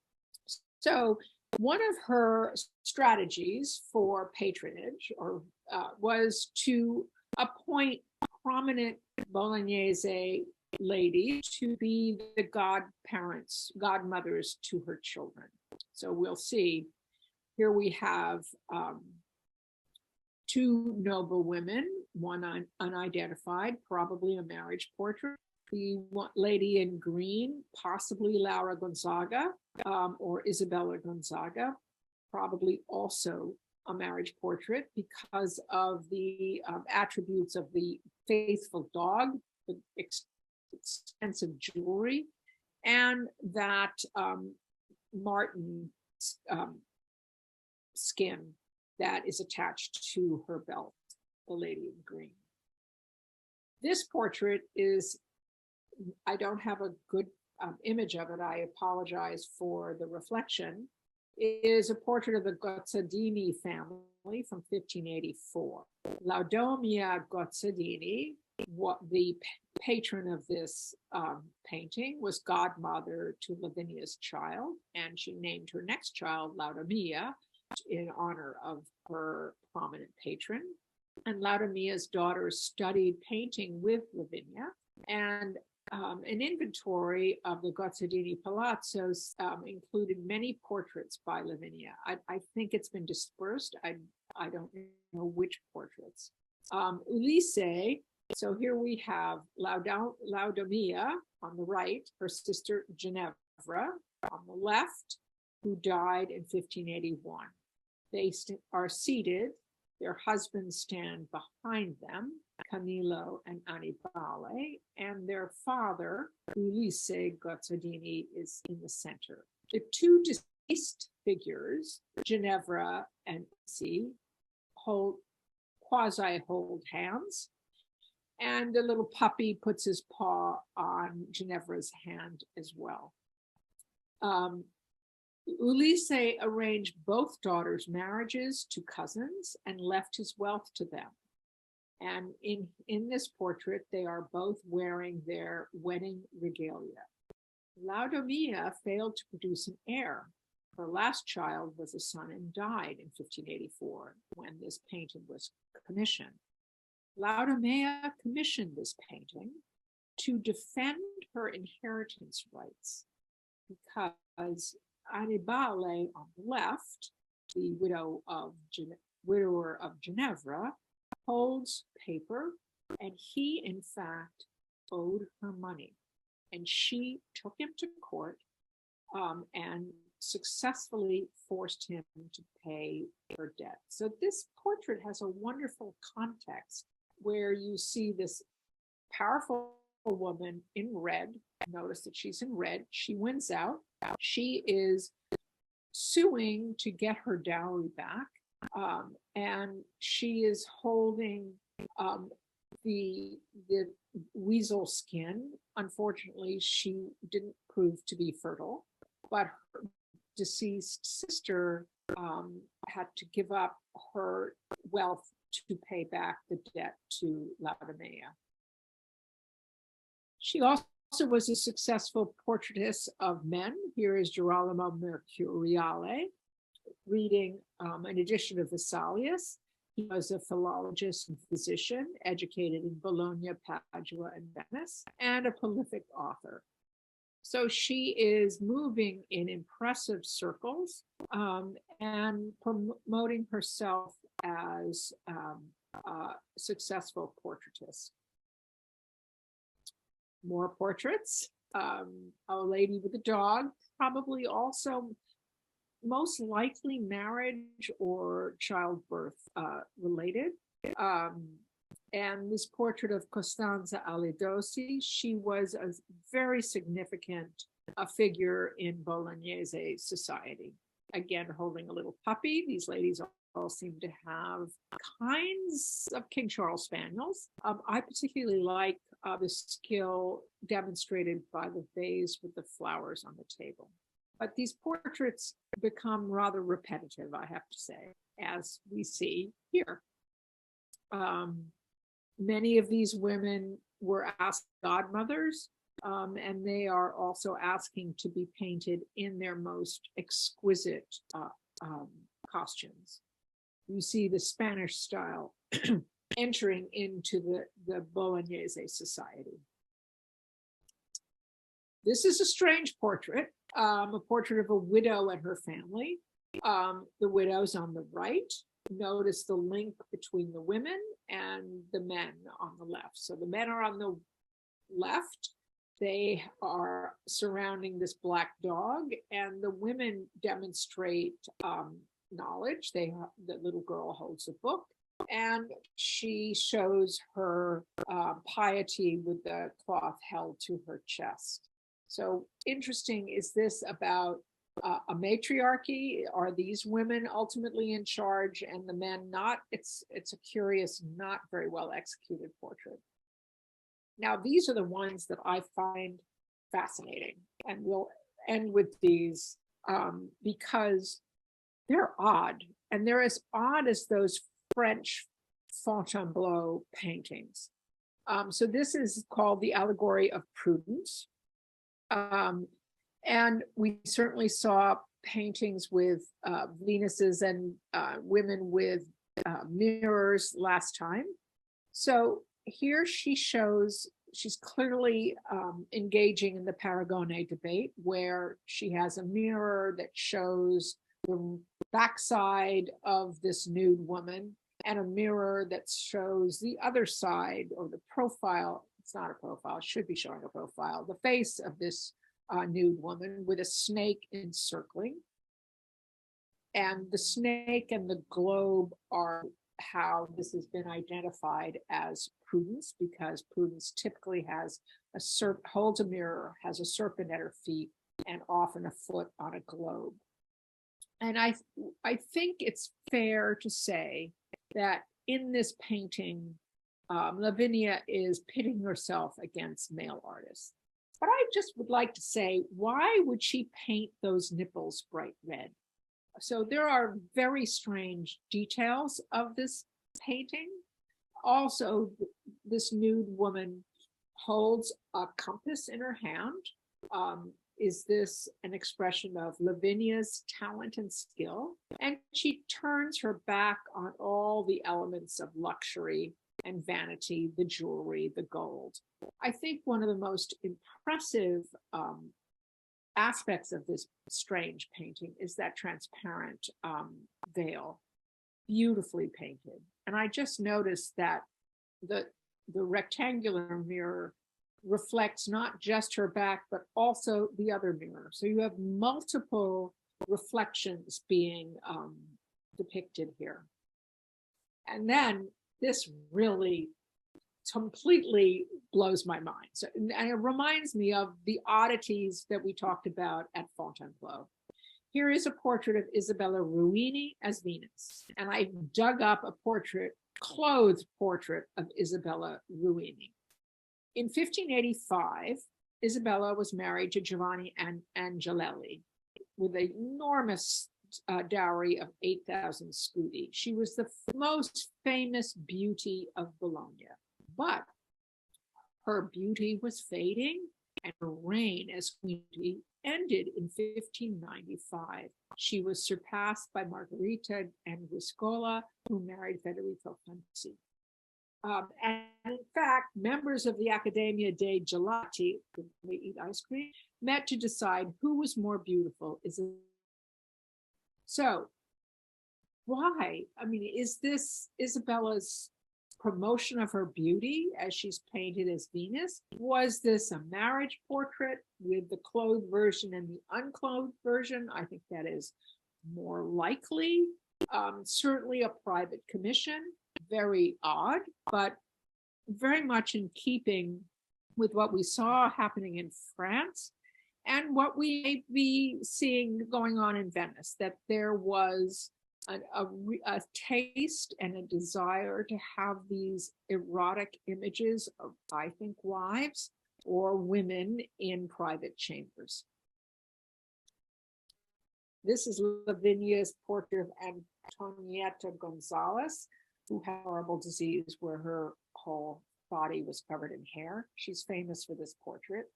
So one of her strategies for patronage was to appoint prominent Bolognese ladies to be the godmothers to her children. So we'll see. Here we have two noble women, one unidentified, probably a marriage portrait. The lady in green, possibly Laura Gonzaga or Isabella Gonzaga, probably also a marriage portrait because of the attributes of the faithful dog, the expensive jewelry, and that marten skin that is attached to her belt, the lady in green. This portrait is, I don't have a good image of it, I apologize for the reflection. It is a portrait of the Gozzadini family from 1584. Laudomia Gozzadini, the patron of this painting, was godmother to Lavinia's child, and she named her next child Laudomia in honor of her prominent patron. And Laudomia's daughters studied painting with Lavinia, and an inventory of the Gozzadini Palazzos included many portraits by Lavinia. I think it's been dispersed. I don't know which portraits. Ulisse, so here we have Laudomia on the right, her sister Ginevra, on the left, who died in 1581. They are seated. Their husbands stand behind them, Camillo and Annibale, and their father, Ulisse Gozzardini, is in the center. The two deceased figures, Ginevra and Issy, quasi-hold hands, and the little puppy puts his paw on Ginevra's hand as well. Ulisse arranged both daughters' marriages to cousins and left his wealth to them. And in this portrait, they are both wearing their wedding regalia. Laodamia failed to produce an heir. Her last child was a son and died in 1584 when this painting was commissioned. Laodamia commissioned this painting to defend her inheritance rights because Annibale on the left, the widower of Ginevra, holds paper, and he in fact owed her money, and she took him to court and successfully forced him to pay her debt. So this portrait has a wonderful context where you see this powerful woman in red. Notice that she's in red. She wins out. She is suing to get her dowry back, and she is holding the weasel skin. Unfortunately, she didn't prove to be fertile, but her deceased sister had to give up her wealth to pay back the debt to Laodamia. She also was a successful portraitist of men. Here is Girolamo Mercuriale reading an edition of Vesalius. He was a philologist and physician, educated in Bologna, Padua, and Venice, and a prolific author. So she is moving in impressive circles and promoting herself as a successful portraitist. More portraits. A lady with a dog, probably also most likely marriage or childbirth related. And this portrait of Costanza Alidossi, she was a very significant figure in Bolognese society. Again, holding a little puppy. These ladies all seem to have kinds of King Charles Spaniels. I particularly like the skill demonstrated by the vase with the flowers on the table. But these portraits become rather repetitive, I have to say, as we see here. Many of these women were asked godmothers, and they are also asking to be painted in their most exquisite costumes. You see the Spanish style entering into the Bolognese society. This is a strange portrait, a portrait of a widow and her family. The widow's on the right. Notice the link between the women and the men on the left. So the men are on the left. They are surrounding this black dog, and the women demonstrate knowledge. The little girl holds a book, and she shows her piety with the cloth held to her chest. So interesting, is this about a matriarchy? Are these women ultimately in charge and the men not? It's a curious, not very well executed portrait. Now, these are the ones that I find fascinating, and we'll end with these because they're odd, and they're as odd as those French Fontainebleau paintings. So this is called the Allegory of Prudence. And we certainly saw paintings with Venuses and women with mirrors last time. So here she shows, she's clearly engaging in the Paragone debate, where she has a mirror that shows the backside of this nude woman and a mirror that shows the other side, or the profile. It's not a profile, it should be showing a profile, the face of this nude woman with a snake encircling. And the snake and the globe are how this has been identified as Prudence, because Prudence typically has holds a mirror, has a serpent at her feet, and often a foot on a globe. And I think it's fair to say that in this painting, Lavinia is pitting herself against male artists. But I just would like to say, why would she paint those nipples bright red? So there are very strange details of this painting. Also, this nude woman holds a compass in her hand. Is this an expression of Lavinia's talent and skill? And she turns her back on all the elements of luxury and vanity, the jewelry, the gold. I think one of the most impressive aspects of this strange painting is that transparent veil, beautifully painted. And I just noticed that the rectangular mirror reflects not just her back, but also the other mirror. So you have multiple reflections being depicted here. And then this really completely blows my mind. So, and it reminds me of the oddities that we talked about at Fontainebleau. Here is a portrait of Isabella Ruini as Venus. And I dug up a clothed portrait of Isabella Ruini. In 1585, Isabella was married to Giovanni Angelelli with an enormous dowry of 8,000 scudi. She was the most famous beauty of Bologna, but her beauty was fading, and her reign as queen ended in 1595. She was surpassed by Margherita and Guiscola, who married Federico Fancy. And in fact, members of the Accademia dei Gelati, they eat ice cream, met to decide who was more beautiful. So why? I mean, is this Isabella's promotion of her beauty as she's painted as Venus? Was this a marriage portrait with the clothed version and the unclothed version? I think that is more likely. Certainly a private commission. Very odd, but very much in keeping with what we saw happening in France and what we may be seeing going on in Venice, that there was a taste and a desire to have these erotic images of, I think, wives or women in private chambers. This is Lavinia's portrait of Antonietta Gonzalez, who had a horrible disease where her whole body was covered in hair. She's famous for this portrait.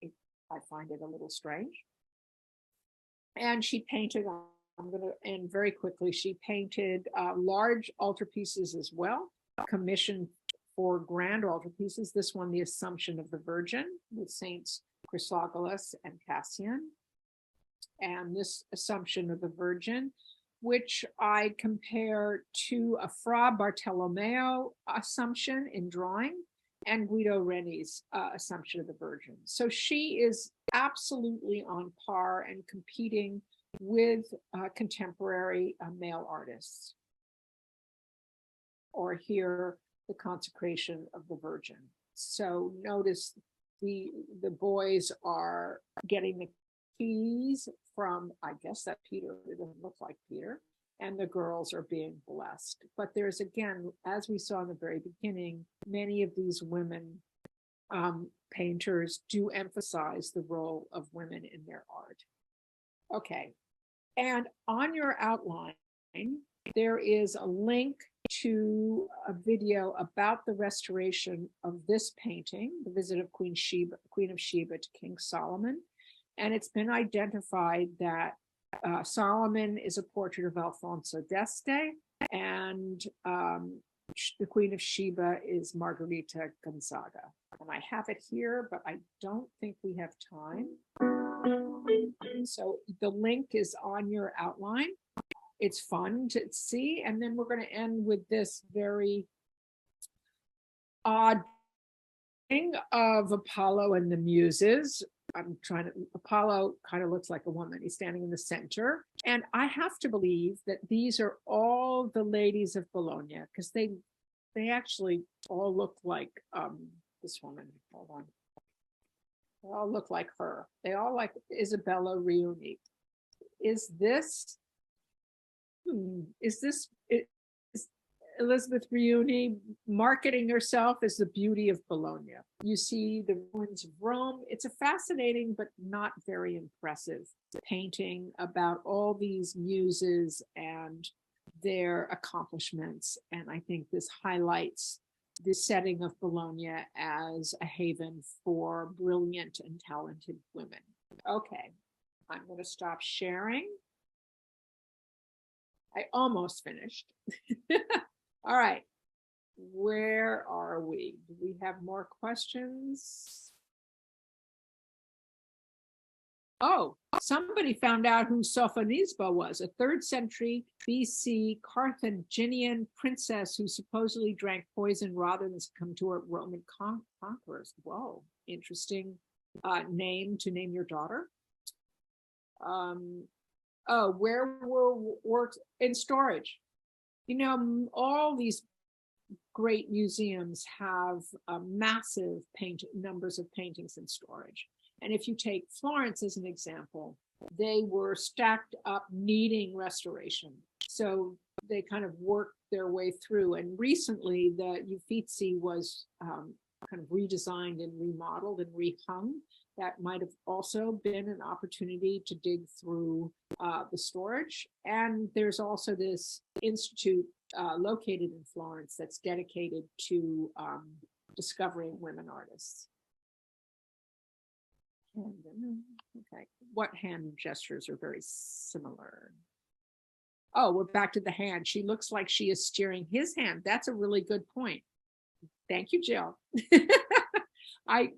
I find it a little strange. And she painted, I'm going to end very quickly, she painted large altarpieces as well, commissioned for grand altarpieces. This one, the Assumption of the Virgin, with Saints Chrysogoras and Cassian. And this Assumption of the Virgin, which I compare to a Fra Bartolomeo Assumption in drawing and Guido Reni's Assumption of the Virgin. So she is absolutely on par and competing with contemporary male artists. Or here, the Consecration of the Virgin. So notice the boys are getting the keys from, I guess that Peter, it doesn't look like Peter, and the girls are being blessed. But there's, again, as we saw in the very beginning, many of these women painters do emphasize the role of women in their art. Okay, and on your outline, there is a link to a video about the restoration of this painting, the visit of Queen of Sheba to King Solomon. And it's been identified that Solomon is a portrait of Alfonso d'Este, and the Queen of Sheba is Margherita Gonzaga. And I have it here, but I don't think we have time. So the link is on your outline. It's fun to see. And then we're going to end with this very odd thing of Apollo and the Muses. I'm trying to, Apollo kind of looks like a woman. He's standing in the center. And I have to believe that these are all the ladies of Bologna, because they actually all look like this woman. Hold on. They all look like her. They all like Isabella Riuni. Is this Elizabeth Riuni marketing herself as the beauty of Bologna? You see the ruins of Rome. It's a fascinating but not very impressive painting about all these muses and their accomplishments. And I think this highlights the setting of Bologna as a haven for brilliant and talented women. Okay, I'm going to stop sharing. I almost finished. All right, where are we? Do we have more questions? Oh, somebody found out who Sophonisba was, a 3rd century BC Carthaginian princess who supposedly drank poison rather than succumb to her Roman conquerors. Whoa, interesting name to name your daughter. Oh, where will work in storage? You know, all these great museums have massive numbers of paintings in storage. And if you take Florence as an example, they were stacked up needing restoration. So they kind of worked their way through. And recently the Uffizi was kind of redesigned and remodeled and rehung. That might have also been an opportunity to dig through the storage. And there's also this institute located in Florence that's dedicated to discovering women artists. Okay, what hand gestures are very similar? Oh, we're back to the hand. She looks like she is steering his hand. That's a really good point. Thank you, Jill.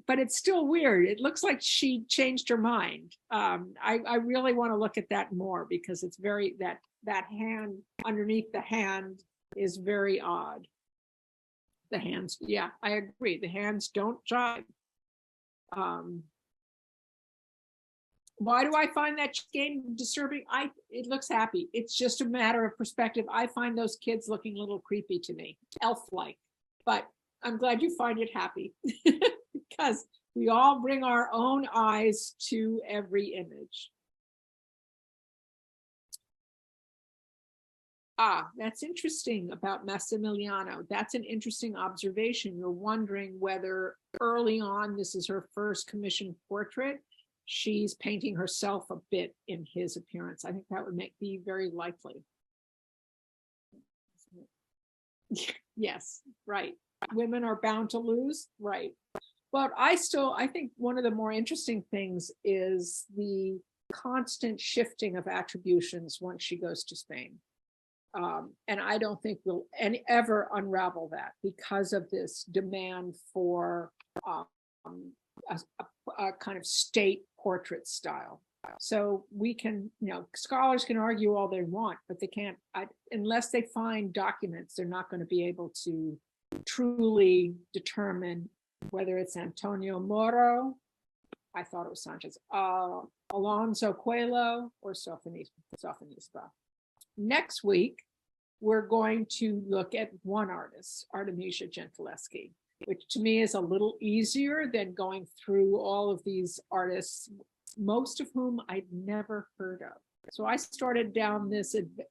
But it's still weird. It looks like she changed her mind. I really want to look at that more because it's very, that hand underneath the hand is very odd. The hands, yeah, I agree. The hands don't jive. Why do I find that game disturbing? It looks happy. It's just a matter of perspective. I find those kids looking a little creepy to me, elf-like, but I'm glad you find it happy because we all bring our own eyes to every image. Ah, that's interesting about Massimiliano. That's an interesting observation. You're wondering whether early on, this is her first commissioned portrait. She's painting herself a bit in his appearance. I think that would be very likely. Yes, right. Women are bound to lose, right. But I think one of the more interesting things is the constant shifting of attributions once she goes to Spain. And I don't think we'll ever unravel that because of this demand for a kind of state portrait style. So we can, scholars can argue all they want, but they can't, unless they find documents, they're not going to be able to truly determine whether it's Antonio Moro, I thought it was Sanchez, Alonso Coelho, or Sophonisba. Next week, we're going to look at one artist, Artemisia Gentileschi, which to me is a little easier than going through all of these artists, most of whom I'd never heard of. So I started down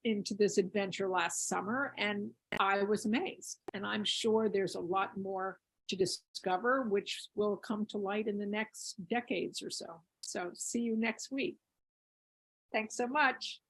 into this adventure last summer and I was amazed. And I'm sure there's a lot more to discover, which will come to light in the next decades or so. So see you next week. Thanks so much.